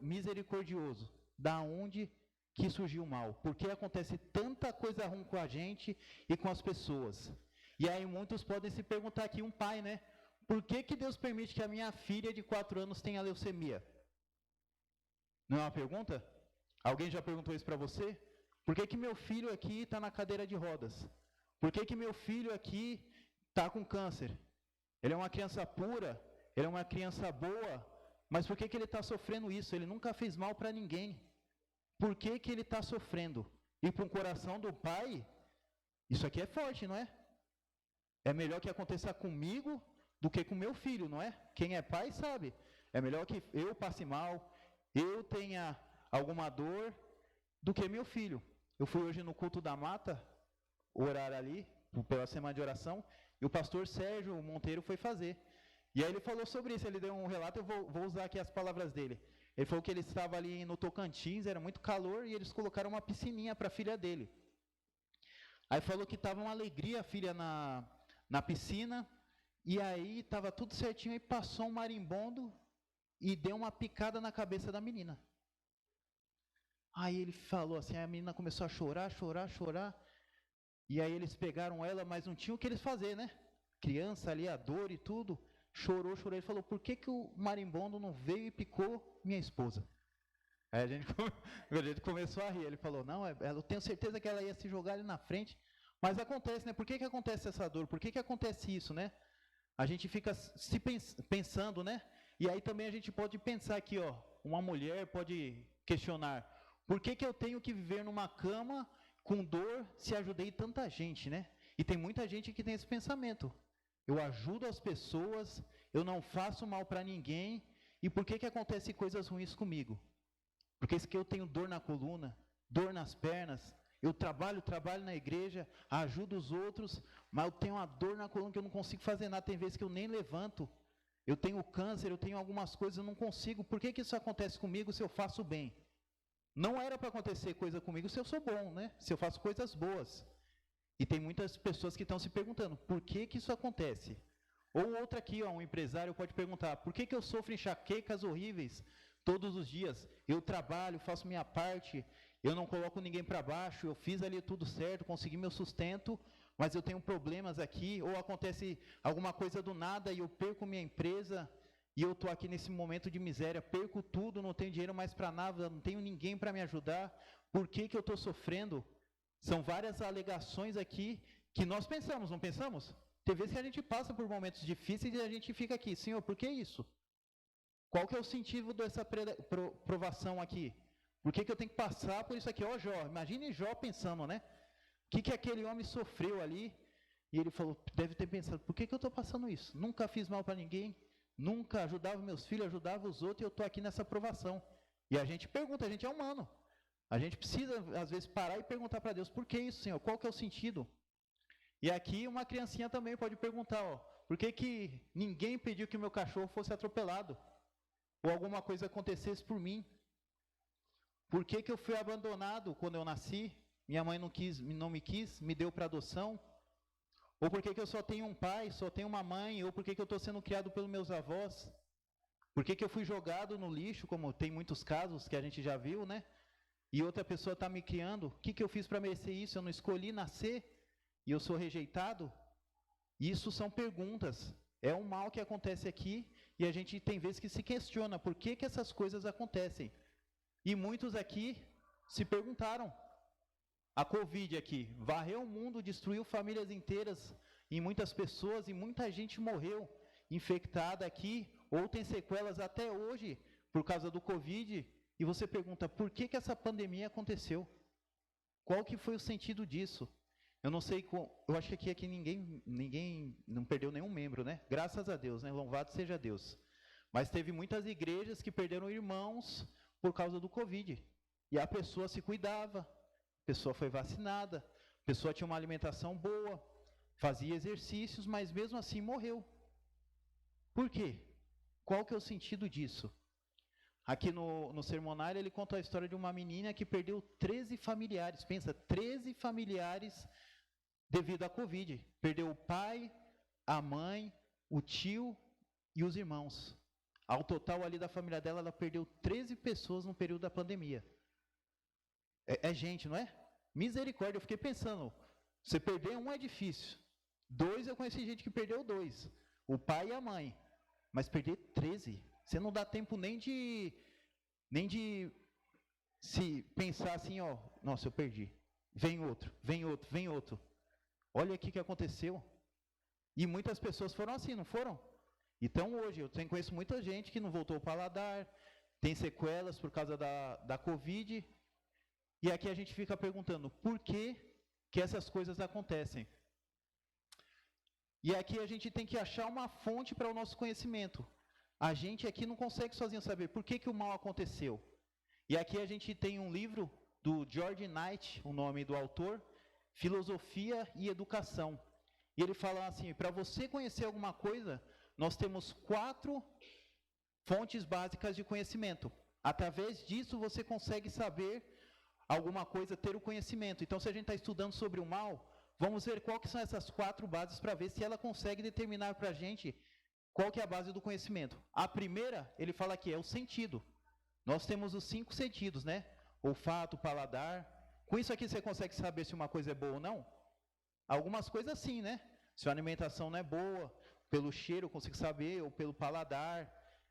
misericordioso. Da onde que surgiu o mal? Porque acontece tanta coisa ruim com a gente e com as pessoas. E aí muitos podem se perguntar aqui, um pai, né? Por que Deus permite que a minha filha de 4 anos tenha leucemia? Não é uma pergunta? Alguém já perguntou isso para você? Por que meu filho aqui está na cadeira de rodas? Por que meu filho aqui está com câncer? Ele é uma criança pura, ele é uma criança boa, mas por que ele está sofrendo isso? Ele nunca fez mal para ninguém. Por que ele está sofrendo? E para um coração do pai, isso aqui é forte, não é? É melhor que aconteça comigo do que com meu filho, não é? Quem é pai sabe. É melhor que eu passe mal, eu tenha alguma dor, do que meu filho. Eu fui hoje no culto da mata, orar ali, pela semana de oração, e o pastor Sérgio Monteiro foi fazer. E aí ele falou sobre isso, ele deu um relato, eu vou usar aqui as palavras dele. Ele falou que ele estava ali no Tocantins, era muito calor, e eles colocaram uma piscininha para a filha dele. Aí falou que estava uma alegria a filha na piscina, e aí estava tudo certinho, e passou um marimbondo e deu uma picada na cabeça da menina. Aí ele falou assim, a menina começou a chorar, e aí eles pegaram ela, mas não tinham o que eles fazer, né? Criança ali, a dor e tudo, chorou, ele falou, por que o marimbondo não veio e picou minha esposa? Aí a gente começou a rir, ele falou, não, eu tenho certeza que ela ia se jogar ali na frente, mas acontece, né? Por que acontece essa dor? Por que acontece isso, né? A gente fica se pensando, né? E aí também a gente pode pensar aqui, ó, uma mulher pode questionar, por que eu tenho que viver numa cama com dor se ajudei tanta gente, né? E tem muita gente que tem esse pensamento. Eu ajudo as pessoas, eu não faço mal para ninguém, e por que acontecem coisas ruins comigo? Porque isso que eu tenho dor na coluna, dor nas pernas, eu trabalho na igreja, ajudo os outros, mas eu tenho uma dor na coluna que eu não consigo fazer nada, tem vezes que eu nem levanto, eu tenho câncer, eu tenho algumas coisas, eu não consigo, por que isso acontece comigo se eu faço bem? Não era para acontecer coisa comigo se eu sou bom, né? Se eu faço coisas boas. E tem muitas pessoas que estão se perguntando, por que isso acontece? Ou outra aqui, um empresário pode perguntar, por que eu sofro enxaquecas horríveis todos os dias? Eu trabalho, faço minha parte, eu não coloco ninguém para baixo, eu fiz ali tudo certo, consegui meu sustento, mas eu tenho problemas aqui, ou acontece alguma coisa do nada e eu perco minha empresa, e eu estou aqui nesse momento de miséria, perco tudo, não tenho dinheiro mais para nada, não tenho ninguém para me ajudar, por que eu estou sofrendo? São várias alegações aqui que nós pensamos, não pensamos? Tem vezes que a gente passa por momentos difíceis e a gente fica aqui, Senhor, por que isso? Qual que é o sentido dessa provação aqui? Por que eu tenho que passar por isso aqui? Ó Jó, imagine Jó pensando, né? O que aquele homem sofreu ali? E ele falou, deve ter pensado, por que eu estou passando isso? Nunca fiz mal para ninguém, nunca ajudava meus filhos, ajudava os outros e eu estou aqui nessa provação. E a gente pergunta, a gente é humano. A gente precisa, às vezes, parar e perguntar para Deus, por que isso, Senhor? Qual que é o sentido? E aqui uma criancinha também pode perguntar, por que ninguém pediu que o meu cachorro fosse atropelado? Ou alguma coisa acontecesse por mim? Por que eu fui abandonado quando eu nasci? Minha mãe não me quis, me deu para adoção? Ou por que eu só tenho um pai, só tenho uma mãe? Ou por que eu estou sendo criado pelos meus avós? Por que eu fui jogado no lixo, como tem muitos casos que a gente já viu, né? E outra pessoa está me criando, o que eu fiz para merecer isso? Eu não escolhi nascer e eu sou rejeitado? Isso são perguntas, é um mal que acontece aqui e a gente tem vezes que se questiona por que essas coisas acontecem. E muitos aqui se perguntaram, a Covid aqui, varreu o mundo, destruiu famílias inteiras e muitas pessoas e muita gente morreu infectada aqui ou tem sequelas até hoje por causa do Covid. E você pergunta, por que essa pandemia aconteceu? Qual que foi o sentido disso? Eu não sei, eu acho que aqui ninguém não perdeu nenhum membro, né? Graças a Deus, né? Louvado seja Deus. Mas teve muitas igrejas que perderam irmãos por causa do Covid. E a pessoa se cuidava, a pessoa foi vacinada, a pessoa tinha uma alimentação boa, fazia exercícios, mas mesmo assim morreu. Por quê? Qual que é o sentido disso? Aqui no sermonário ele conta a história de uma menina que perdeu 13 familiares. Pensa, 13 familiares devido à Covid. Perdeu o pai, a mãe, o tio e os irmãos. Ao total ali da família dela, ela perdeu 13 pessoas no período da pandemia. É gente, não é? Misericórdia, eu fiquei pensando, você perder um é difícil. 2, eu conheci gente que perdeu 2. O pai e a mãe. Mas perder 13... Você não dá tempo nem de se pensar assim, nossa, eu perdi. Vem outro. Olha aqui o que aconteceu. E muitas pessoas foram assim, não foram? Então hoje, eu conheço muita gente que não voltou ao paladar, tem sequelas por causa da Covid. E aqui a gente fica perguntando, por que essas coisas acontecem? E aqui a gente tem que achar uma fonte para o nosso conhecimento. A gente aqui não consegue sozinho saber por que o mal aconteceu. E aqui a gente tem um livro do George Knight, o nome do autor, Filosofia e Educação. E ele fala assim, para você conhecer alguma coisa, nós temos 4 fontes básicas de conhecimento. Através disso você consegue saber alguma coisa, ter o conhecimento. Então se a gente está estudando sobre o mal, vamos ver qual que são essas 4 bases para ver se ela consegue determinar para a gente qual que é a base do conhecimento? A primeira, ele fala aqui, é o sentido. Nós temos os 5 sentidos, né? Olfato, paladar. Com isso aqui você consegue saber se uma coisa é boa ou não? Algumas coisas sim, né? Se a alimentação não é boa, pelo cheiro eu consigo saber, ou pelo paladar.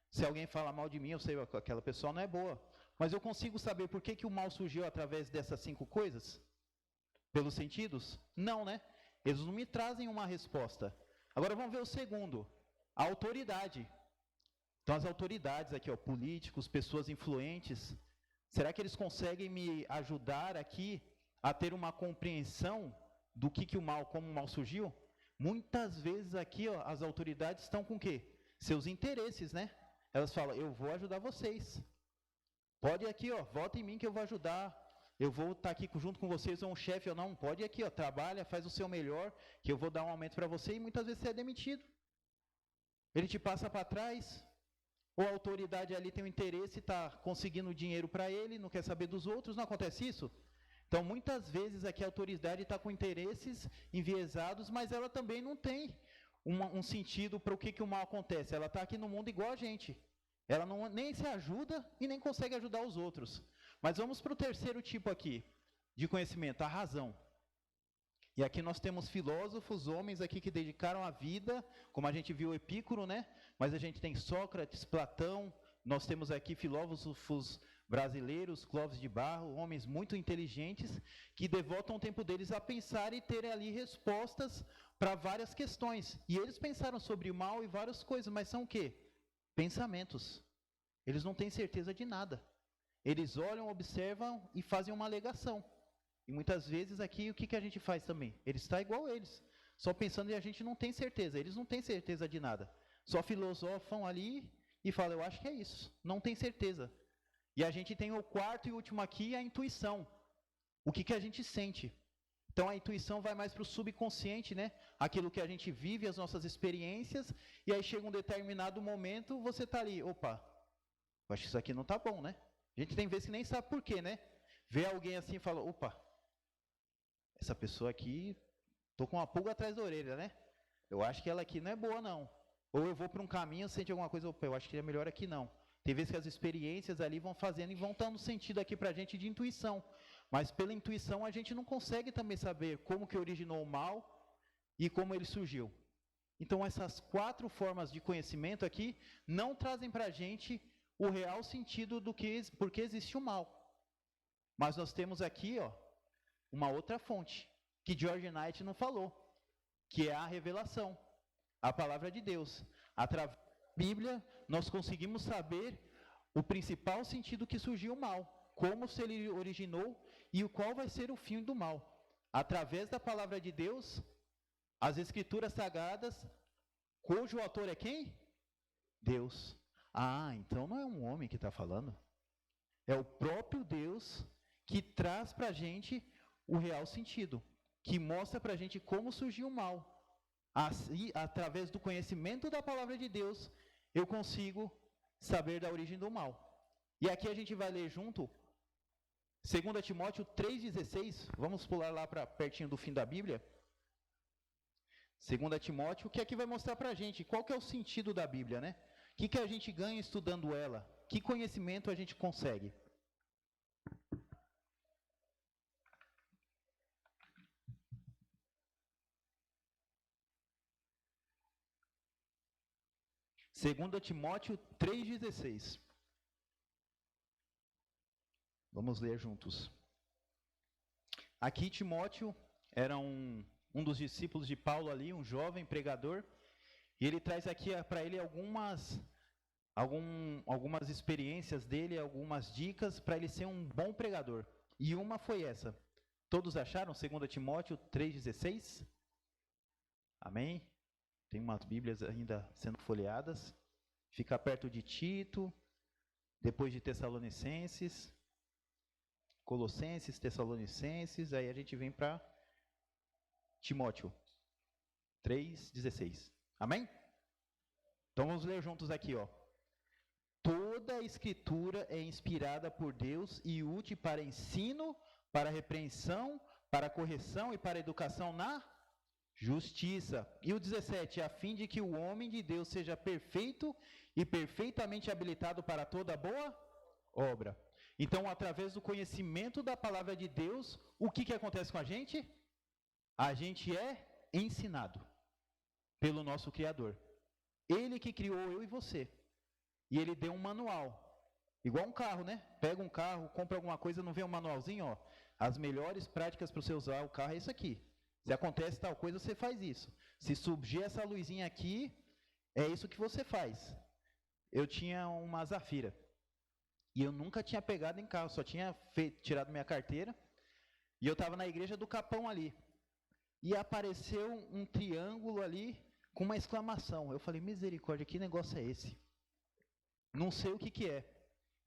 Se alguém fala mal de mim, eu sei que aquela pessoa não é boa. Mas eu consigo saber por que o mal surgiu através dessas 5 coisas? Pelos sentidos? Não, né? Eles não me trazem uma resposta. Agora vamos ver o segundo. A autoridade. Então as autoridades aqui, políticos, pessoas influentes, será que eles conseguem me ajudar aqui a ter uma compreensão do que o mal, como o mal surgiu, muitas vezes aqui, ó, as autoridades estão com o quê? Seus interesses, né? Elas falam, eu vou ajudar vocês. Pode ir aqui, ó, vota em mim que eu vou ajudar. Eu vou estar aqui junto com vocês, ou um chefe ou não. Pode ir aqui, ó, trabalha, faz o seu melhor, que eu vou dar um aumento para você, e muitas vezes você é demitido. Ele te passa para trás, ou a autoridade ali tem um interesse, está conseguindo dinheiro para ele, não quer saber dos outros, não acontece isso? Então, muitas vezes aqui a autoridade está com interesses enviesados, mas ela também não tem um sentido para o que o mal acontece. Ela está aqui no mundo igual a gente. Ela não, nem se ajuda e nem consegue ajudar os outros. Mas vamos para o terceiro tipo aqui, de conhecimento, a razão. E aqui nós temos filósofos, homens aqui que dedicaram a vida, como a gente viu Epícoro, né? Mas a gente tem Sócrates, Platão, nós temos aqui filósofos brasileiros, Clóvis de Barro, homens muito inteligentes, que devotam o tempo deles a pensar e terem ali respostas para várias questões. E eles pensaram sobre o mal e várias coisas, mas são o quê? Pensamentos. Eles não têm certeza de nada. Eles olham, observam e fazem uma alegação. E muitas vezes aqui, o que a gente faz também? Ele está igual a eles, só pensando e a gente não tem certeza. Eles não têm certeza de nada. Só filosofam ali e falam, eu acho que é isso. Não tem certeza. E a gente tem o quarto e último aqui, a intuição. O que a gente sente. Então a intuição vai mais para o subconsciente, né? Aquilo que a gente vive, as nossas experiências, e aí chega um determinado momento, você está ali, opa, eu acho que isso aqui não está bom, né? A gente tem vezes que nem sabe por quê, né? Vê alguém assim e fala, opa, essa pessoa aqui, tô com uma pulga atrás da orelha, né? Eu acho que ela aqui não é boa, não. Ou eu vou para um caminho, sente alguma coisa, opa, eu acho que é melhor aqui não. Tem vezes que as experiências ali vão fazendo e vão dando sentido aqui para a gente de intuição. Mas pela intuição a gente não consegue também saber como que originou o mal e como ele surgiu. Então essas 4 formas de conhecimento aqui não trazem para a gente o real sentido do que, porque existe o mal. Mas nós temos aqui, ó, uma outra fonte, que George Knight não falou, que é a revelação, a palavra de Deus. Através da Bíblia, nós conseguimos saber o principal sentido que surgiu o mal, como se ele originou e o qual vai ser o fim do mal. Através da palavra de Deus, as Escrituras Sagradas, cujo autor é quem? Deus. Ah, então não é um homem que está falando. É o próprio Deus que traz para a gente o real sentido, que mostra para a gente como surgiu o mal. Assim, através do conhecimento da palavra de Deus, eu consigo saber da origem do mal. E aqui a gente vai ler junto 2 Timóteo 3,16, vamos pular lá para pertinho do fim da Bíblia. 2 Timóteo, que aqui vai mostrar para a gente qual que é o sentido da Bíblia, né? O que a gente ganha estudando ela? Que conhecimento a gente consegue? Segunda Timóteo 3,16. Vamos ler juntos. Aqui Timóteo era um dos discípulos de Paulo ali, um jovem pregador, e ele traz aqui para ele algumas experiências dele, algumas dicas para ele ser um bom pregador. E uma foi essa. Todos acharam 2 Timóteo 3,16? Amém? Tem umas Bíblias ainda sendo folheadas. Fica perto de Tito, depois de Tessalonicenses, Colossenses, Tessalonicenses, aí a gente vem para Timóteo 3,16. Amém? Então vamos ler juntos aqui, ó. Toda a Escritura é inspirada por Deus e útil para ensino, para repreensão, para correção e para educação na justiça. E o 17, a fim de que o homem de Deus seja perfeito e perfeitamente habilitado para toda boa obra. Então, através do conhecimento da palavra de Deus, o que acontece com a gente? A gente é ensinado pelo nosso Criador. Ele que criou eu e você. E ele deu um manual. Igual um carro, né? Pega um carro, compra alguma coisa, não vê um manualzinho, ó. As melhores práticas para você usar o carro é isso aqui. Se acontece tal coisa, você faz isso. Se surgir essa luzinha aqui, é isso que você faz. Eu tinha uma Zafira. E eu nunca tinha pegado em carro, só tinha tirado minha carteira. E eu estava na igreja do Capão ali. e apareceu um triângulo ali com uma exclamação. Eu falei, misericórdia, que negócio é esse? Não sei o que é.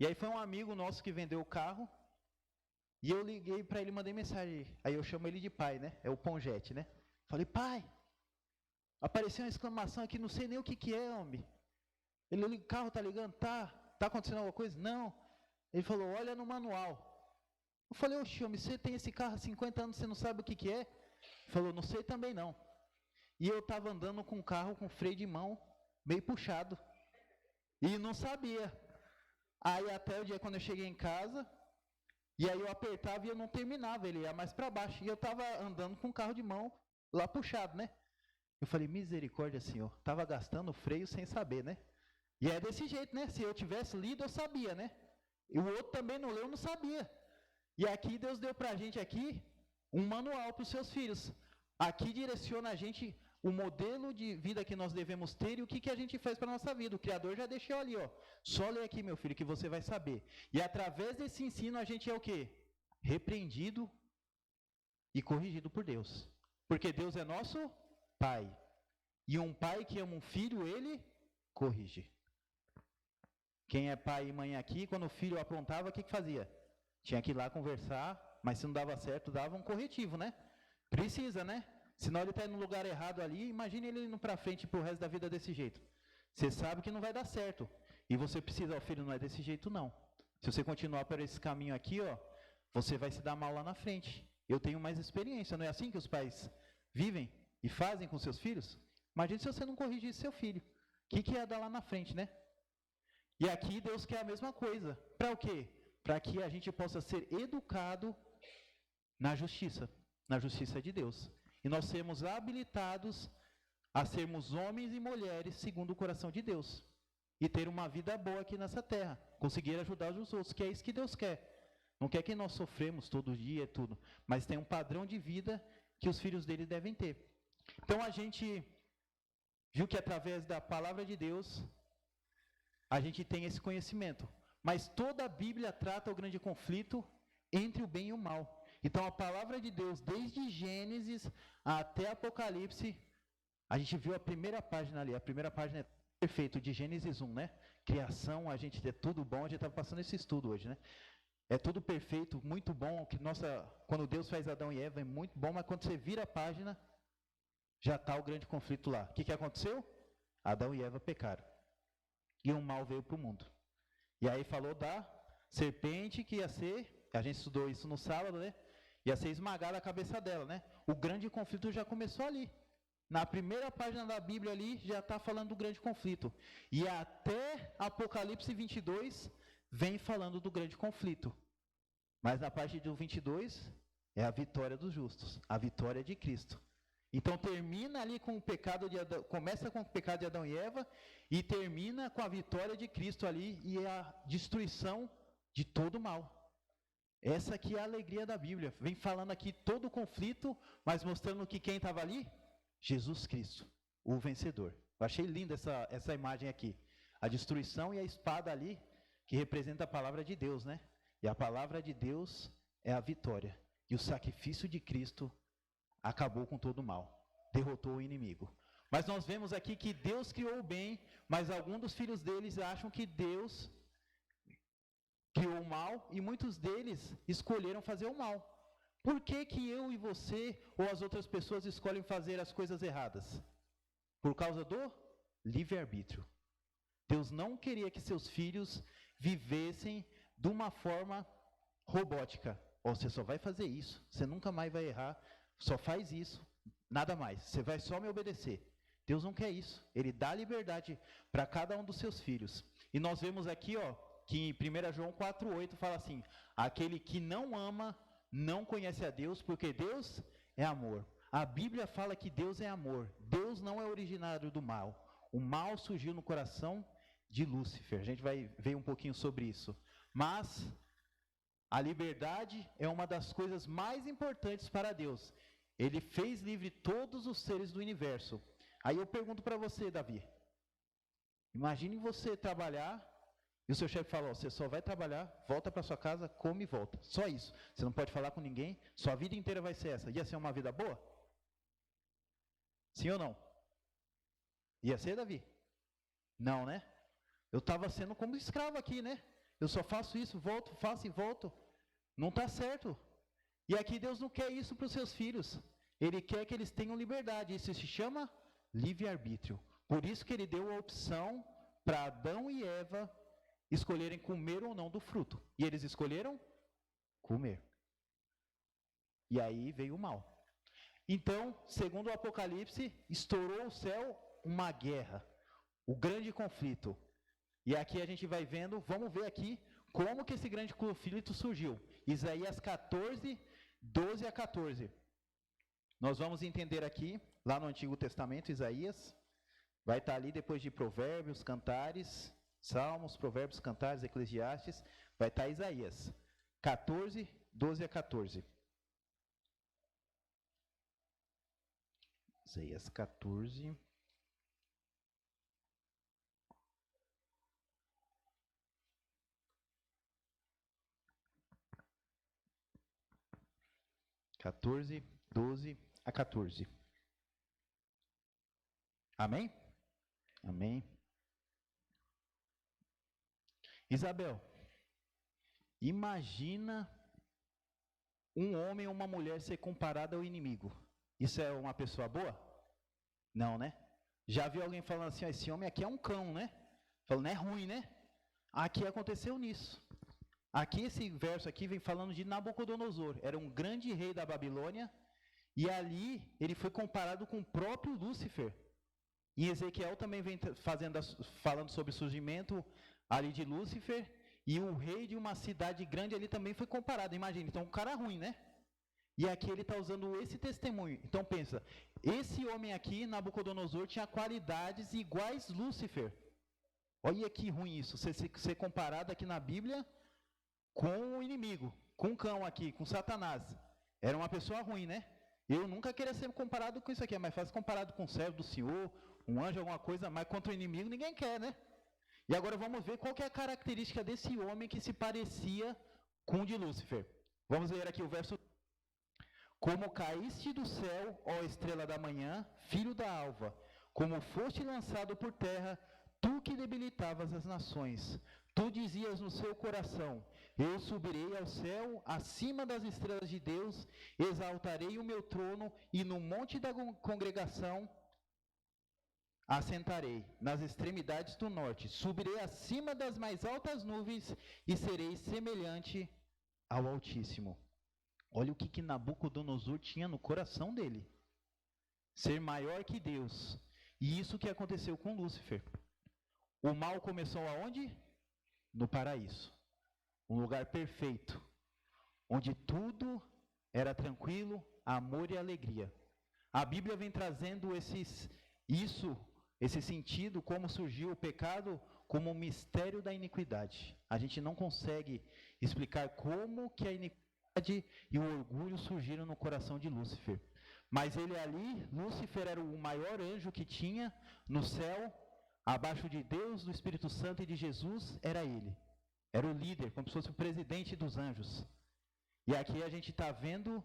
E aí foi um amigo nosso que vendeu o carro, e eu liguei para ele e mandei mensagem. Aí eu chamo ele de pai, né? É o Ponjete, né? Falei, pai, apareceu uma exclamação aqui, não sei nem o que é, homem. Ele, o carro tá ligando? Tá acontecendo alguma coisa? Não. Ele falou, olha no manual. Eu falei, oxe, homem, você tem esse carro há 50 anos, você não sabe o que é? Ele falou, não sei também não. E eu estava andando com o carro com freio de mão, meio puxado. E não sabia. Aí até o dia quando eu cheguei em casa, e aí eu apertava e eu não terminava, ele ia mais para baixo. E eu estava andando com o carro de mão lá puxado, né? Eu falei, misericórdia, Senhor. Estava gastando freio sem saber, né? E é desse jeito, né? Se eu tivesse lido, eu sabia, né? E o outro também não leu, não sabia. E aqui Deus deu para a gente aqui um manual para os seus filhos. Aqui direciona a gente o modelo de vida que nós devemos ter e o que a gente faz para a nossa vida. O Criador já deixou ali, ó. Só lê aqui, meu filho, que você vai saber. E através desse ensino a gente é o quê? Repreendido e corrigido por Deus. Porque Deus é nosso Pai. E um pai que ama um filho, ele corrige. Quem é pai e mãe aqui, quando o filho aprontava, o que fazia? Tinha que ir lá conversar, mas se não dava certo, dava um corretivo, né? Precisa, né? Senão ele está indo no lugar errado ali, imagine ele indo para frente pro resto da vida desse jeito. Você sabe que não vai dar certo. E você precisa, ó, filho, não é desse jeito não. Se você continuar por esse caminho aqui, ó, você vai se dar mal lá na frente. Eu tenho mais experiência, não é assim que os pais vivem e fazem com seus filhos? Imagine se você não corrigisse seu filho. O que ia dar lá na frente, né? E aqui Deus quer a mesma coisa. Para o quê? Para que a gente possa ser educado na justiça de Deus. E nós sermos habilitados a sermos homens e mulheres segundo o coração de Deus. E ter uma vida boa aqui nessa terra. Conseguir ajudar os outros, que é isso que Deus quer. Não quer que nós sofremos todo dia e tudo. Mas tem um padrão de vida que os filhos dele devem ter. Então a gente viu que através da palavra de Deus, a gente tem esse conhecimento. Mas toda a Bíblia trata o grande conflito entre o bem e o mal. Então a palavra de Deus, desde Gênesis até Apocalipse, a gente viu a primeira página ali. A primeira página é perfeito, de Gênesis 1, né? Criação, a gente é tudo bom, a gente estava passando esse estudo hoje, né? É tudo perfeito, muito bom. Que quando Deus faz Adão e Eva é muito bom, mas quando você vira a página, já está o grande conflito lá. O que aconteceu? Adão e Eva pecaram. E o mal veio para o mundo. E aí falou da serpente que ia ser, a gente estudou isso no sábado, né? Ia ser esmagada a cabeça dela, né? O grande conflito já começou ali. Na primeira página da Bíblia ali, já está falando do grande conflito. E até Apocalipse 22, vem falando do grande conflito. Mas na parte do 22, é a vitória dos justos. A vitória de Cristo. Então termina ali com o pecado de Adão, começa com o pecado de Adão e Eva, e termina com a vitória de Cristo ali, e a destruição de todo o mal. Essa aqui é a alegria da Bíblia. Vem falando aqui todo o conflito, mas mostrando que quem estava ali? Jesus Cristo, o vencedor. Eu achei linda essa imagem aqui. A destruição e a espada ali, que representa a palavra de Deus, né? E a palavra de Deus é a vitória. E o sacrifício de Cristo acabou com todo o mal. Derrotou o inimigo. Mas nós vemos aqui que Deus criou o bem, mas alguns dos filhos deles acham que Deus criou o mal, e muitos deles escolheram fazer o mal. Por que eu e você, ou as outras pessoas, escolhem fazer as coisas erradas? Por causa do livre-arbítrio. Deus não queria que seus filhos vivessem de uma forma robótica. Você só vai fazer isso, você nunca mais vai errar, só faz isso, nada mais. Você vai só me obedecer. Deus não quer isso. Ele dá liberdade para cada um dos seus filhos. E nós vemos aqui, ó, que em 1 João 4,8 fala assim: aquele que não ama não conhece a Deus, porque Deus é amor. A Bíblia fala que Deus é amor. Deus não é originário do mal. O mal surgiu no coração de Lúcifer. A gente vai ver um pouquinho sobre isso. Mas a liberdade é uma das coisas mais importantes para Deus. Ele fez livre todos os seres do universo. Aí eu pergunto para você, Davi. Imagine você trabalhar e o seu chefe fala: você só vai trabalhar, volta para sua casa, come e volta. Só isso. Você não pode falar com ninguém, sua vida inteira vai ser essa. Ia ser uma vida boa? Sim ou não? Ia ser, Davi? Não, né? Eu estava sendo como escravo aqui, né? Eu só faço isso, volto, faço e volto. Não está certo. E aqui Deus não quer isso para os seus filhos. Ele quer que eles tenham liberdade. Isso se chama livre-arbítrio. Por isso que ele deu a opção para Adão e Eva escolherem comer ou não do fruto. E eles escolheram comer. E aí veio o mal. Então, segundo o Apocalipse, estourou o céu uma guerra. O grande conflito. E aqui a gente vai vendo, vamos ver aqui como que esse grande conflito surgiu. Isaías 14, 12 a 14. Nós vamos entender aqui, lá no Antigo Testamento, Isaías. Vai estar ali depois de Provérbios, Cantares, Salmos, Provérbios, Cantares, Eclesiastes. Vai estar Isaías 14, 12 a 14. Isaías 14. (14, 12 a 14). Amém? Amém. Isabel, imagina um homem ou uma mulher ser comparada ao inimigo. Isso é uma pessoa boa? Não, né? Já viu alguém falando assim, esse homem aqui é um cão, né? Falando, é ruim, né? Aqui aconteceu nisso. Aqui esse verso aqui vem falando de Nabucodonosor. Era um grande rei da Babilônia. E ali ele foi comparado com o próprio Lúcifer. E Ezequiel também vem falando sobre o surgimento ali de Lúcifer. E o rei de uma cidade grande ali também foi comparado. Imagina, então um cara ruim, né? E aqui ele está usando esse testemunho. Então pensa, esse homem aqui, Nabucodonosor, tinha qualidades iguais Lúcifer. Olha que ruim isso, ser comparado aqui na Bíblia com o inimigo, com o cão aqui, com Satanás. Era uma pessoa ruim, né? Eu nunca queria ser comparado com isso aqui, é mais fácil comparado com o servo do Senhor, um anjo, alguma coisa, mas contra o inimigo ninguém quer, né? E agora vamos ver qual que é a característica desse homem que se parecia com o de Lúcifer. Vamos ler aqui o verso. Como caíste do céu, ó estrela da manhã, filho da alva, como foste lançado por terra, tu que debilitavas as nações, tu dizias no seu coração, eu subirei ao céu, acima das estrelas de Deus, exaltarei o meu trono, e no monte da congregação assentarei, nas extremidades do norte, subirei acima das mais altas nuvens, e serei semelhante ao Altíssimo. Olha o que Nabucodonosor tinha no coração dele. Ser maior que Deus. E isso que aconteceu com Lúcifer. O mal começou aonde? No paraíso. Um lugar perfeito. Onde tudo era tranquilo, amor e alegria. A Bíblia vem trazendo esse sentido, como surgiu o pecado, como um mistério da iniquidade. A gente não consegue explicar como que a iniquidade e o orgulho surgiram no coração de Lúcifer. Mas ele ali, Lúcifer era o maior anjo que tinha no céu, abaixo de Deus, do Espírito Santo e de Jesus, era ele. Era o líder, como se fosse o presidente dos anjos. E aqui a gente está vendo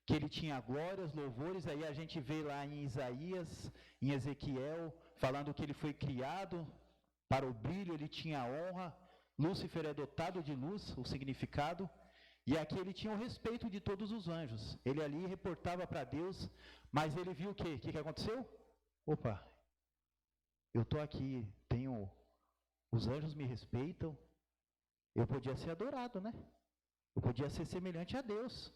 que ele tinha glórias, louvores, aí a gente vê lá em Isaías, em Ezequiel, falando que ele foi criado para o brilho, ele tinha honra. Lúcifer é dotado de luz, o significado. E aqui ele tinha o respeito de todos os anjos. Ele ali reportava para Deus, mas ele viu o quê? O que aconteceu? Opa, eu estou aqui, os anjos me respeitam, eu podia ser adorado, né? Eu podia ser semelhante a Deus.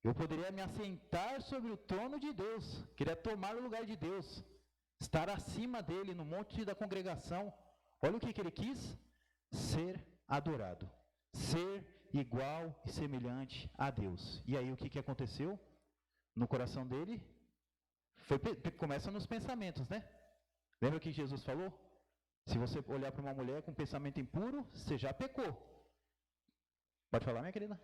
Eu poderia me assentar sobre o trono de Deus, queria tomar o lugar de Deus, estar acima dele, no monte da congregação. Olha o que ele quis, ser adorado, ser igual e semelhante a Deus. E aí o que aconteceu no coração dele? Começa nos pensamentos, né? Lembra que Jesus falou? Se você olhar para uma mulher com pensamento impuro, você já pecou. Pode falar, minha querida?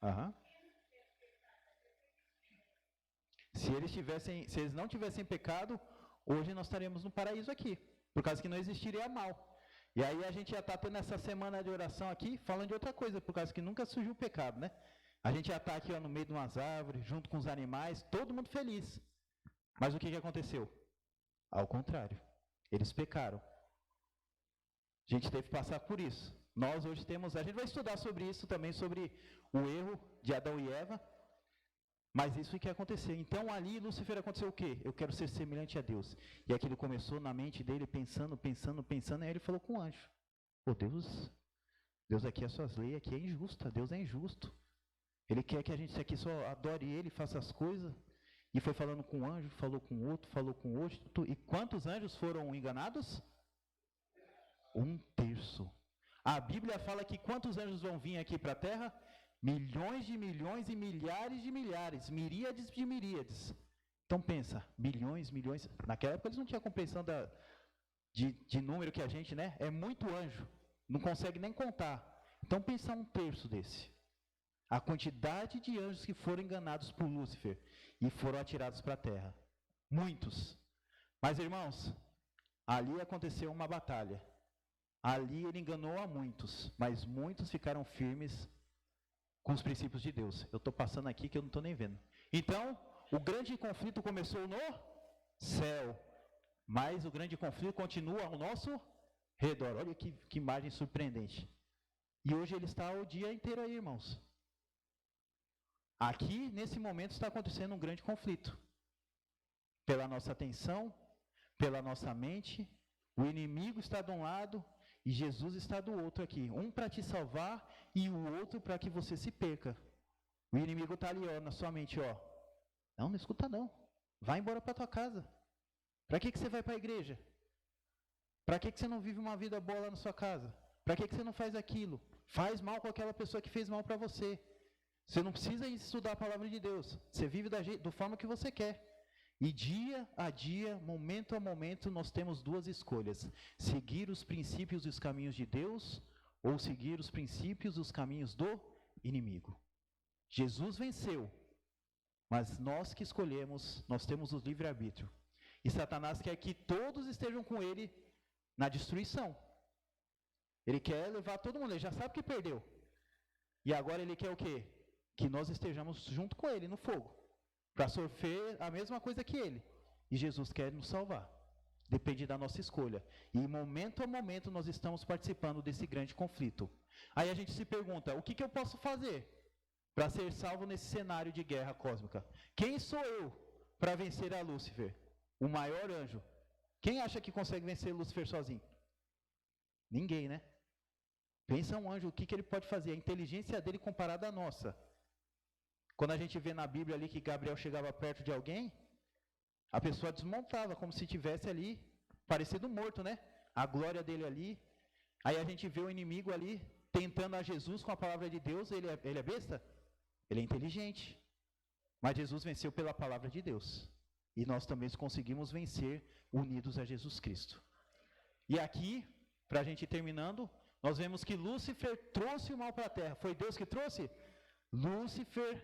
Aham. Se eles não tivessem pecado, hoje nós estaremos no paraíso aqui, por causa que não existiria mal. E aí a gente já está tendo essa semana de oração aqui, falando de outra coisa, por causa que nunca surgiu o pecado, né? A gente já está aqui ó, no meio de umas árvores, junto com os animais, todo mundo feliz. Mas o que aconteceu? Ao contrário, eles pecaram. A gente teve que passar por isso. Nós hoje temos, a gente vai estudar sobre isso também, sobre o erro de Adão e Eva. Mas isso que aconteceu. Então ali Lúcifer aconteceu o quê? Eu quero ser semelhante a Deus. E aquilo começou na mente dele pensando, e aí ele falou com o anjo. Pô, Deus aqui as suas leis, aqui é injusta, Deus é injusto. Ele quer que a gente aqui só adore ele, faça as coisas. E foi falando com um anjo, falou com outro. E quantos anjos foram enganados? 1/3. A Bíblia fala que quantos anjos vão vir aqui para a terra? Milhões de milhões e milhares de milhares, miríades de miríades. Então pensa, milhões. Naquela época eles não tinham compreensão de número que a gente, né? É muito anjo, não consegue nem contar. Então pensa 1/3 desse. A quantidade de anjos que foram enganados por Lúcifer e foram atirados para a terra. Muitos. Mas irmãos, ali aconteceu uma batalha. Ali ele enganou a muitos, mas muitos ficaram firmes com os princípios de Deus. Eu estou passando aqui que eu não estou nem vendo. Então, o grande conflito começou no céu, mas o grande conflito continua ao nosso redor. Olha que imagem surpreendente. E hoje ele está o dia inteiro aí, irmãos. Aqui, nesse momento, está acontecendo um grande conflito. Pela nossa atenção, pela nossa mente, o inimigo está de um lado e Jesus está do outro aqui. Um para te salvar e o outro para que você se perca. O inimigo está ali, ó, na sua mente, ó. Não escuta não. Vai embora para tua casa. Para que você vai para a igreja? Para que você não vive uma vida boa lá na sua casa? Para que você não faz aquilo? Faz mal com aquela pessoa que fez mal para você. Você não precisa estudar a palavra de Deus. Você vive da forma que você quer. E dia a dia, momento a momento, nós temos duas escolhas: seguir os princípios e os caminhos de Deus ou seguir os princípios e os caminhos do inimigo. Jesus venceu, mas nós que escolhemos, nós temos o livre-arbítrio. E Satanás quer que todos estejam com ele na destruição. Ele quer levar todo mundo, ele já sabe que perdeu. E agora ele quer o quê? Que nós estejamos junto com ele no fogo, para sofrer a mesma coisa que ele. E Jesus quer nos salvar. Depende da nossa escolha. E momento a momento nós estamos participando desse grande conflito. Aí a gente se pergunta, o que eu posso fazer para ser salvo nesse cenário de guerra cósmica? Quem sou eu para vencer a Lúcifer, o maior anjo? Quem acha que consegue vencer Lúcifer sozinho? Ninguém, né? Pensa um anjo, o que ele pode fazer? A inteligência dele comparada à nossa. Quando a gente vê na Bíblia ali que Gabriel chegava perto de alguém, a pessoa desmontava, como se estivesse ali, parecido morto, né? A glória dele ali. Aí a gente vê o inimigo ali, tentando a Jesus com a palavra de Deus. Ele é besta? Ele é inteligente. Mas Jesus venceu pela palavra de Deus. E nós também conseguimos vencer unidos a Jesus Cristo. E aqui, para a gente ir terminando, nós vemos que Lúcifer trouxe o mal para a terra. Foi Deus que trouxe? Lúcifer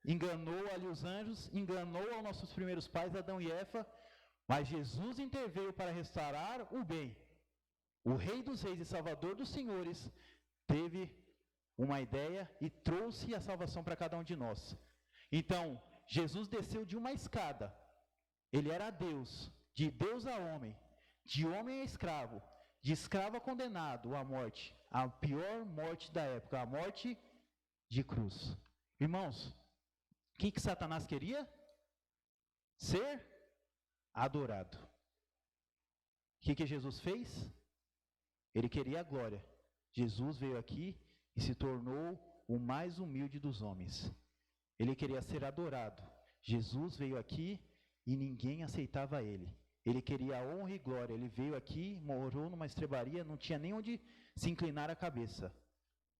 enganou ali os anjos, enganou aos nossos primeiros pais, Adão e Eva, mas Jesus interveio para restaurar o bem. O Rei dos Reis e Salvador dos Senhores teve uma ideia e trouxe a salvação para cada um de nós. Então, Jesus desceu de uma escada. Ele era Deus, de Deus a homem, de homem a escravo, de escravo a condenado à morte, a pior morte da época, a morte de cruz. Irmãos, o que Satanás queria? Ser adorado. O que Jesus fez? Ele queria a glória. Jesus veio aqui e se tornou o mais humilde dos homens. Ele queria ser adorado. Jesus veio aqui e ninguém aceitava ele. Ele queria honra e glória. Ele veio aqui, morou numa estrebaria, não tinha nem onde se inclinar a cabeça.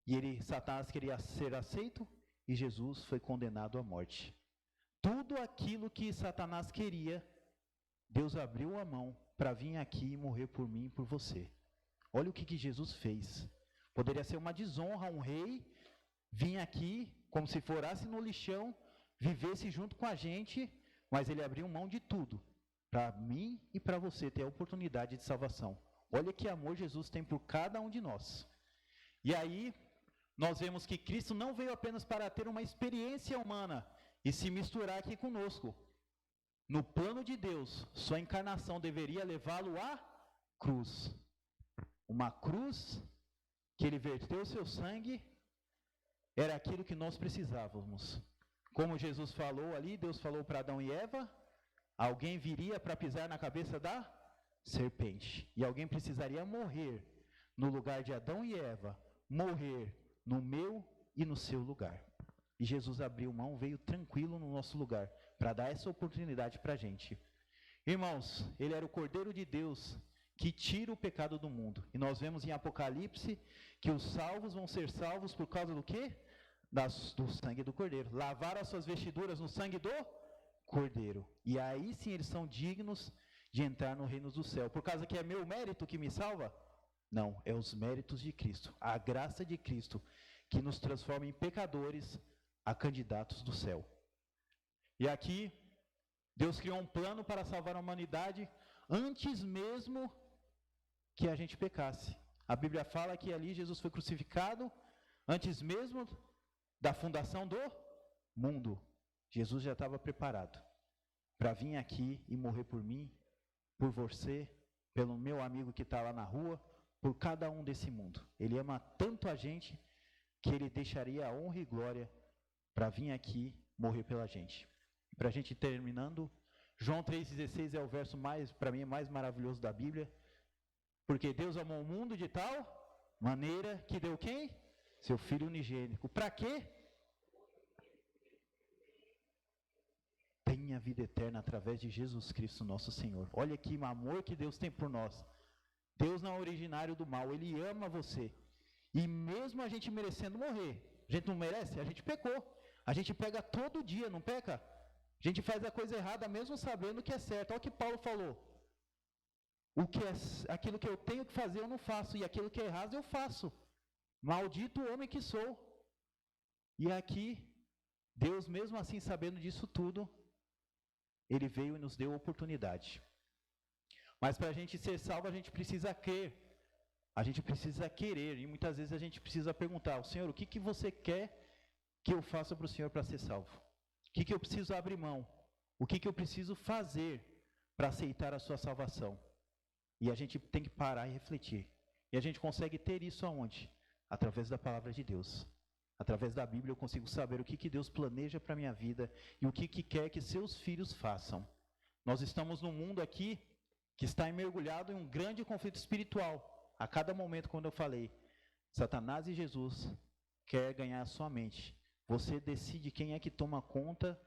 E Satanás queria ser aceito e Jesus foi condenado à morte. Tudo aquilo que Satanás queria, Deus abriu a mão para vir aqui e morrer por mim e por você. Olha o que Jesus fez. Poderia ser uma desonra um rei vir aqui, como se forasse no lixão, vivesse junto com a gente, mas ele abriu mão de tudo, para mim e para você ter a oportunidade de salvação. Olha que amor Jesus tem por cada um de nós. E aí, nós vemos que Cristo não veio apenas para ter uma experiência humana e se misturar aqui conosco. No plano de Deus, sua encarnação deveria levá-lo à cruz. Uma cruz que ele verteu seu sangue, era aquilo que nós precisávamos. Como Jesus falou ali, Deus falou para Adão e Eva, alguém viria para pisar na cabeça da serpente. E alguém precisaria morrer no lugar de Adão e Eva, morrer no meu e no seu lugar. E Jesus abriu mão, veio tranquilo no nosso lugar, para dar essa oportunidade para a gente. Irmãos, ele era o Cordeiro de Deus que tira o pecado do mundo. E nós vemos em Apocalipse que os salvos vão ser salvos por causa do quê? Do sangue do Cordeiro. Lavaram as suas vestiduras no sangue do Cordeiro. E aí sim eles são dignos de entrar no reino do céu. Por causa que é meu mérito que me salva? Não, é os méritos de Cristo. A graça de Cristo que nos transforma em pecadores a candidatos do céu. E aqui, Deus criou um plano para salvar a humanidade antes mesmo que a gente pecasse. A Bíblia fala que ali Jesus foi crucificado antes mesmo da fundação do mundo. Jesus já estava preparado para vir aqui e morrer por mim, por você, pelo meu amigo que está lá na rua, por cada um desse mundo. Ele ama tanto a gente que ele deixaria a honra e glória para vir aqui morrer pela gente. Para a gente terminando, João 3,16 é o verso para mim, mais maravilhoso da Bíblia. Porque Deus amou o mundo de tal maneira que deu quem? Seu Filho unigênito. Para quê? Tem a vida eterna através de Jesus Cristo, nosso Senhor. Olha que amor que Deus tem por nós. Deus não é originário do mal, Ele ama você. E mesmo a gente merecendo morrer, a gente não merece? A gente pecou. A gente pega todo dia, não peca? A gente faz a coisa errada mesmo sabendo que é certo. Olha o que Paulo falou. Aquilo que eu tenho que fazer eu não faço, e aquilo que é errado eu faço. Maldito homem que sou. E aqui, Deus mesmo assim sabendo disso tudo, Ele veio e nos deu oportunidade. Mas para a gente ser salvo, a gente precisa crer. A gente precisa querer. E muitas vezes a gente precisa perguntar ao Senhor, o que você quer que eu faça para o Senhor para ser salvo? O que eu preciso abrir mão? O que eu preciso fazer para aceitar a sua salvação? E a gente tem que parar e refletir. E a gente consegue ter isso aonde? Através da palavra de Deus. Através da Bíblia eu consigo saber o que Deus planeja para a minha vida e o que quer que seus filhos façam. Nós estamos num mundo aqui que está mergulhado em um grande conflito espiritual. A cada momento, quando eu falei, Satanás e Jesus quer ganhar a sua mente. Você decide quem é que toma conta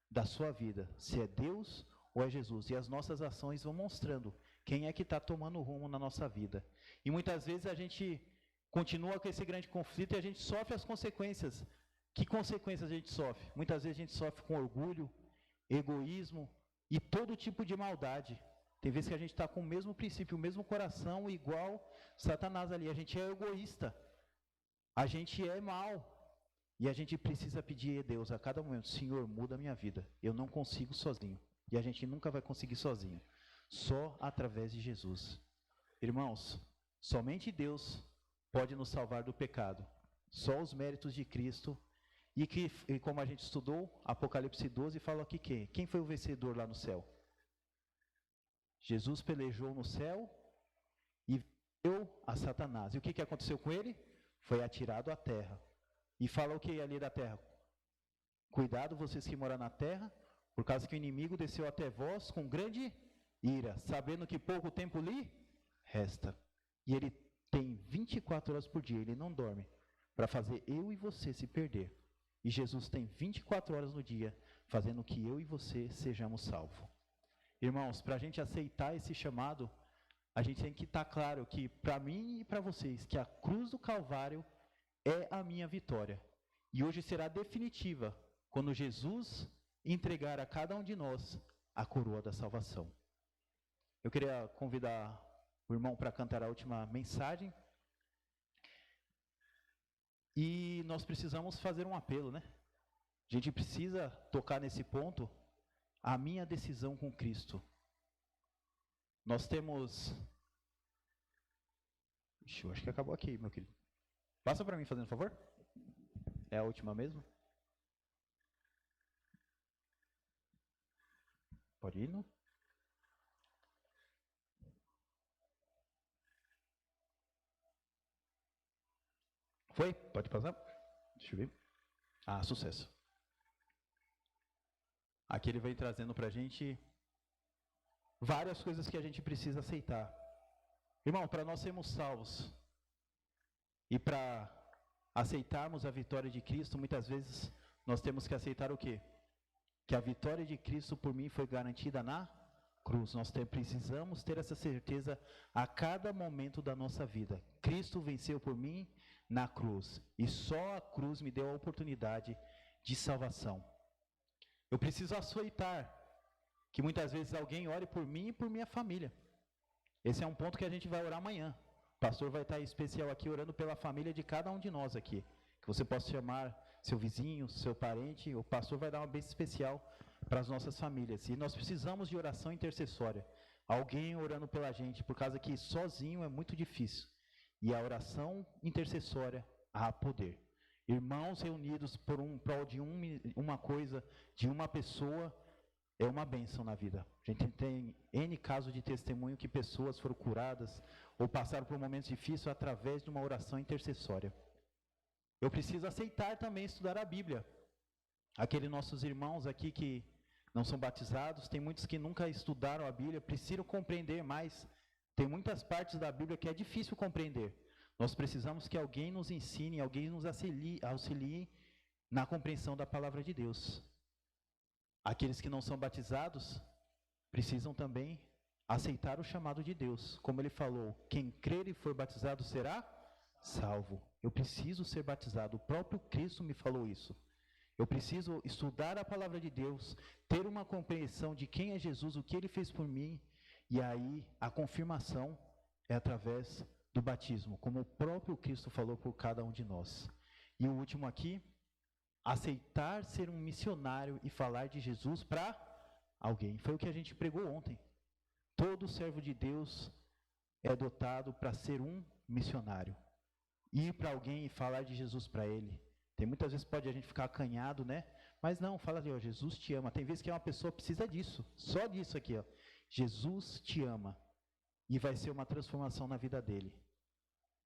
da sua vida, se é Deus ou é Jesus. E as nossas ações vão mostrando quem é que está tomando rumo na nossa vida. E muitas vezes a gente continua com esse grande conflito e a gente sofre as consequências. Que consequências a gente sofre? Muitas vezes a gente sofre com orgulho, egoísmo e todo tipo de maldade. Tem vezes que a gente está com o mesmo princípio, o mesmo coração, igual Satanás ali. A gente é egoísta, a gente é mau. E a gente precisa pedir a Deus a cada momento, Senhor, muda a minha vida. Eu não consigo sozinho. E a gente nunca vai conseguir sozinho. Só através de Jesus. Irmãos, somente Deus pode nos salvar do pecado. Só os méritos de Cristo. E como a gente estudou, Apocalipse 12 fala aqui quem foi o vencedor lá no céu? Jesus pelejou no céu e venceu a Satanás. E o que aconteceu com ele? Foi atirado à terra. E fala o que ali da terra? Cuidado vocês que moram na terra, por causa que o inimigo desceu até vós com grande ira, sabendo que pouco tempo lhe resta. E ele tem 24 horas por dia, ele não dorme, para fazer eu e você se perder. E Jesus tem 24 horas no dia, fazendo que eu e você sejamos salvos. Irmãos, para a gente aceitar esse chamado, a gente tem que estar claro que, para mim e para vocês, que a cruz do Calvário é a minha vitória. E hoje será definitiva, quando Jesus entregar a cada um de nós a coroa da salvação. Eu queria convidar o irmão para cantar a última mensagem. E nós precisamos fazer um apelo, né? A gente precisa tocar nesse ponto, a minha decisão com Cristo. Nós temos... Ixi, eu acho que acabou aqui, meu querido. Passa para mim, fazendo favor. É a última mesmo? Pode ir, não? Foi? Pode passar? Deixa eu ver. Ah, sucesso. Aqui ele vem trazendo para a gente várias coisas que a gente precisa aceitar. Irmão, para nós sermos salvos e para aceitarmos a vitória de Cristo, muitas vezes nós temos que aceitar o quê? Que a vitória de Cristo por mim foi garantida na cruz. Nós precisamos ter essa certeza a cada momento da nossa vida. Cristo venceu por mim na cruz. E só a cruz me deu a oportunidade de salvação. Eu preciso aceitar que muitas vezes alguém ore por mim e por minha família. Esse é um ponto que a gente vai orar amanhã. O pastor vai estar em especial aqui orando pela família de cada um de nós aqui. Que você possa chamar seu vizinho, seu parente. O pastor vai dar uma bênção especial para as nossas famílias. E nós precisamos de oração intercessória. Alguém orando pela gente, por causa que sozinho é muito difícil. E a oração intercessória há poder. Irmãos reunidos por prol de uma coisa, de uma pessoa, é uma bênção na vida. A gente tem N casos de testemunho que pessoas foram curadas ou passaram por momentos difíceis através de uma oração intercessória. Eu preciso aceitar também estudar a Bíblia. Aqueles nossos irmãos aqui que não são batizados, tem muitos que nunca estudaram a Bíblia, precisam compreender mais. Tem muitas partes da Bíblia que é difícil compreender. Nós precisamos que alguém nos ensine, alguém nos auxilie na compreensão da palavra de Deus. Aqueles que não são batizados precisam também aceitar o chamado de Deus. Como ele falou, quem crer e for batizado será salvo. Eu preciso ser batizado. O próprio Cristo me falou isso. Eu preciso estudar a palavra de Deus, ter uma compreensão de quem é Jesus, o que ele fez por mim, e aí a confirmação é através do batismo, como o próprio Cristo falou por cada um de nós. E o último aqui, aceitar ser um missionário e falar de Jesus para alguém. Foi o que a gente pregou ontem. Todo servo de Deus é dotado para ser um missionário. Ir para alguém e falar de Jesus para ele. Tem muitas vezes pode a gente ficar acanhado, né? Mas não, fala de, ó, Jesus te ama. Tem vezes que uma pessoa precisa disso, só disso aqui, ó. Jesus te ama. E vai ser uma transformação na vida dele.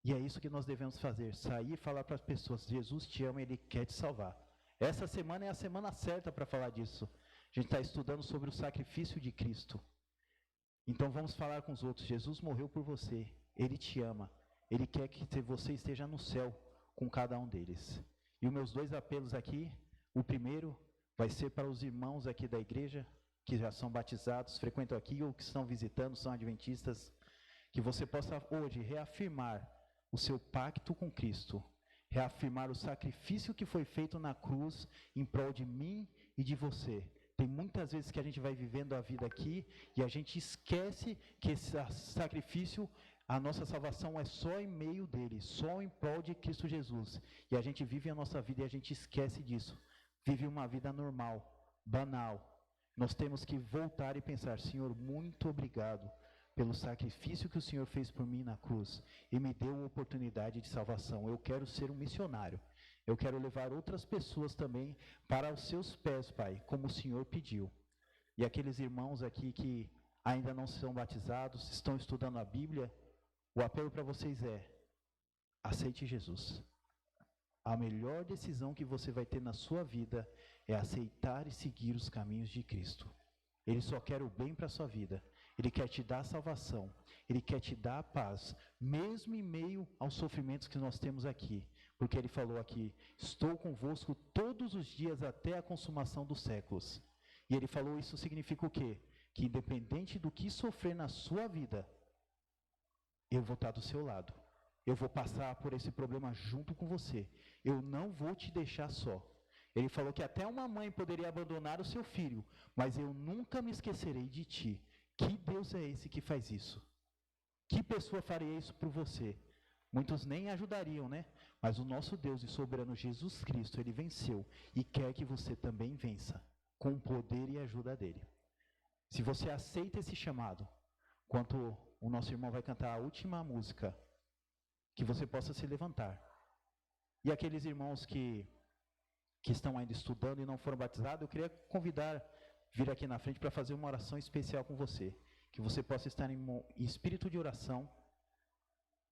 E é isso que nós devemos fazer, sair e falar para as pessoas, Jesus te ama, ele quer te salvar. Essa semana é a semana certa para falar disso. A gente está estudando sobre o sacrifício de Cristo. Então vamos falar com os outros, Jesus morreu por você, ele te ama, ele quer que você esteja no céu com cada um deles. E os meus 2 apelos aqui, o primeiro vai ser para os irmãos aqui da igreja, que já são batizados, frequentam aqui ou que estão visitando, são adventistas, que você possa hoje reafirmar o seu pacto com Cristo, reafirmar o sacrifício que foi feito na cruz em prol de mim e de você. Tem muitas vezes que a gente vai vivendo a vida aqui e a gente esquece que esse sacrifício, a nossa salvação é só em meio dele, só em prol de Cristo Jesus. E a gente vive a nossa vida e a gente esquece disso. Vive uma vida normal, banal. Nós temos que voltar e pensar, Senhor, muito obrigado pelo sacrifício que o Senhor fez por mim na cruz e me deu a oportunidade de salvação. Eu quero ser um missionário. Eu quero levar outras pessoas também para os seus pés, Pai, como o Senhor pediu. E aqueles irmãos aqui que ainda não são batizados, estão estudando a Bíblia, o apelo para vocês é, aceite Jesus. A melhor decisão que você vai ter na sua vida é aceitar e seguir os caminhos de Cristo. Ele só quer o bem para a sua vida. Ele quer te dar a salvação. Ele quer te dar a paz, mesmo em meio aos sofrimentos que nós temos aqui. Porque ele falou aqui, estou convosco todos os dias até a consumação dos séculos. E ele falou, isso significa o quê? Que independente do que sofrer na sua vida, eu vou estar do seu lado. Eu vou passar por esse problema junto com você. Eu não vou te deixar só. Ele falou que até uma mãe poderia abandonar o seu filho, mas eu nunca me esquecerei de ti. Que Deus é esse que faz isso? Que pessoa faria isso por você? Muitos nem ajudariam, né? Mas o nosso Deus e soberano Jesus Cristo, ele venceu e quer que você também vença, com o poder e a ajuda dele. Se você aceita esse chamado, enquanto o nosso irmão vai cantar a última música, que você possa se levantar E aqueles irmãos que estão ainda estudando e não foram batizados, eu queria convidar, vir aqui na frente para fazer uma oração especial com você. Que você possa estar em espírito de oração,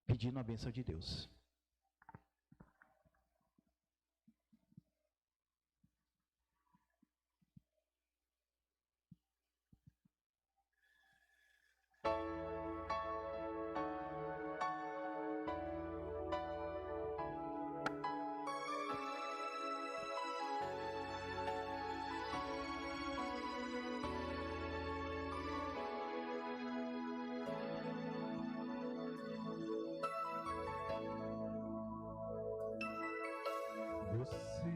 pedindo a bênção de Deus. Você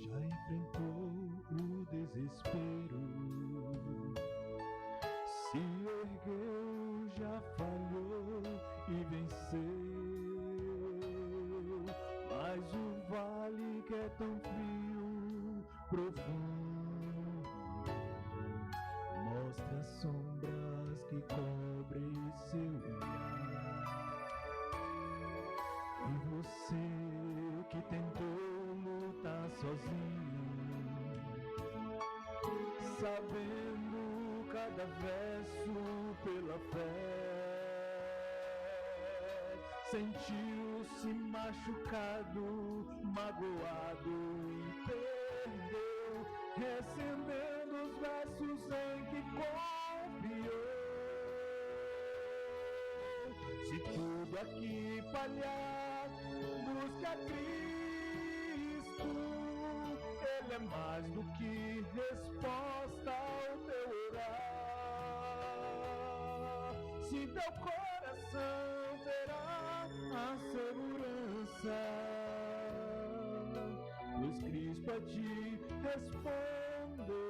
já enfrentou o desespero, se ergueu, já falhou e venceu, mas o vale que é tão frio, profundo, mostra sombras que cobrem seu olhar. E você que tentou lutar sozinho, sabendo cada verso pela fé, sentiu-se machucado, magoado e perdeu, recebendo os versos em que confiou. Se tudo aqui falhar, busca Cristo, Ele é mais do que resposta ao teu orar. Se teu coração terá a segurança, pois Cristo a ti responderá.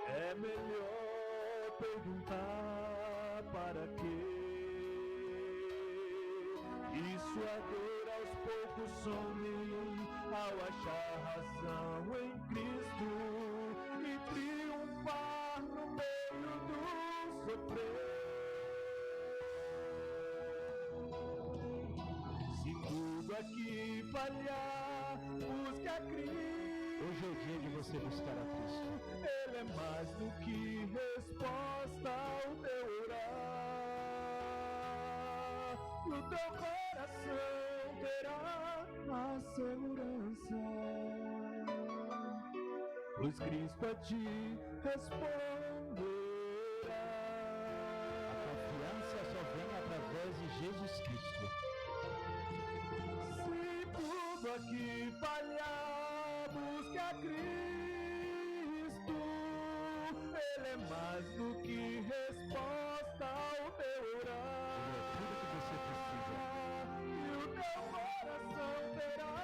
É melhor perguntar para quê. E sua dor aos poucos some ao achar razão em Cristo e triunfar no meio do sofrer. Se tudo aqui falhar, busque a Cristo. Hoje é o dia de você buscar a Cristo. Ele é mais do que resposta ao teu orar. No teu coração terá a segurança, pois Cristo a ti responderá. A confiança só vem através de Jesus Cristo. Se tudo aqui falhar, busque a Cristo. Ele é mais do que resposta ao teu orar. Ele é tudo que você precisa. E o teu coração terá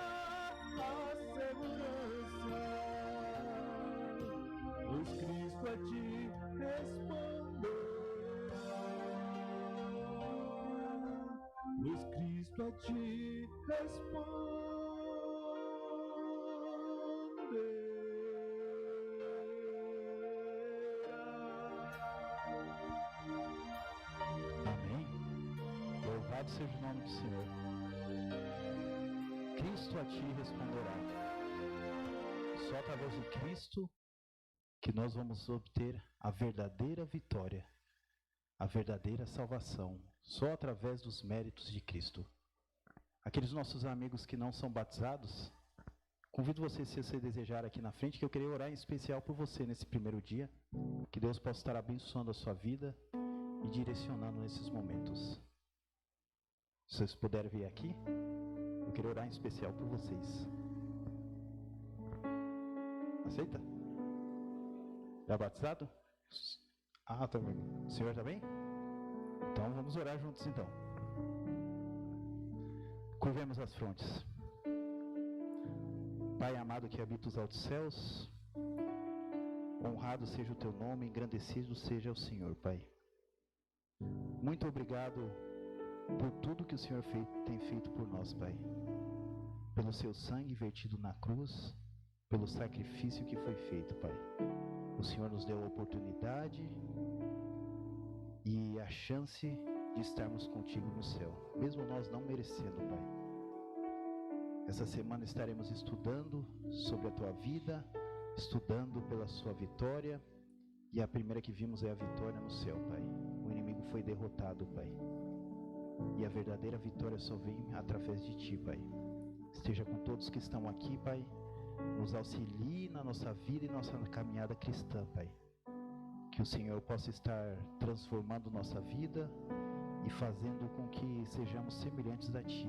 a segurança, pois Cristo a ti responderá. Pois Cristo a ti responderá. Amém? Louvado seja o nome do Senhor. Cristo a ti responderá. Só através de Cristo que nós vamos obter a verdadeira vitória, a verdadeira salvação. Só através dos méritos de Cristo. Aqueles nossos amigos que não são batizados, convido você, se você desejar, aqui na frente, que eu queria orar em especial por você nesse primeiro dia. Que Deus possa estar abençoando a sua vida e direcionando nesses momentos. Se vocês puderem vir aqui, eu queria orar em especial por vocês. Aceita? Já batizado? Ah, tá bem. O senhor está bem? Então vamos orar juntos então. Curvemos as frontes. Pai amado que habita os altos céus, honrado seja o teu nome, engrandecido seja o Senhor, Pai. Muito obrigado por tudo que o Senhor tem feito por nós, Pai. pelo seu sangue vertido na cruz, pelo sacrifício que foi feito, Pai. O Senhor nos deu a oportunidade e a chance de estarmos contigo no céu, mesmo nós não merecendo, Pai. Essa semana estaremos estudando sobre a tua vida, estudando pela sua vitória, e a primeira que vimos é a vitória no céu, Pai. O inimigo foi derrotado, Pai. E a verdadeira vitória só vem através de Ti, Pai. Esteja com todos que estão aqui, Pai. Nos auxilie na nossa vida e nossa caminhada cristã, Pai. Que o Senhor possa estar transformando nossa vida e fazendo com que sejamos semelhantes a Ti.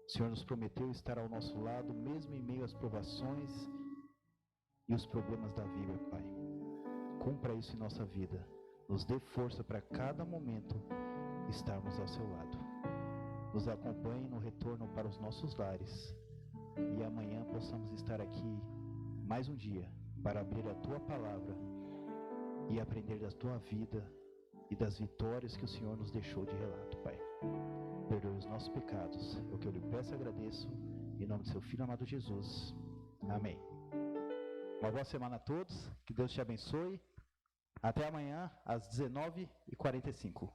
O Senhor nos prometeu estar ao nosso lado, mesmo em meio às provações e os problemas da vida, Pai. Cumpra isso em nossa vida. Nos dê força para cada momento estarmos ao seu lado. Nos acompanhe no retorno para os nossos lares. E amanhã possamos estar aqui mais um dia para abrir a Tua palavra e aprender da Tua vida e das vitórias que o Senhor nos deixou de relato, Pai. Perdoe os nossos pecados. É o que eu lhe peço e agradeço. Em nome do Seu Filho amado Jesus. Amém. Uma boa semana a todos. Que Deus te abençoe. Até amanhã às 19h45.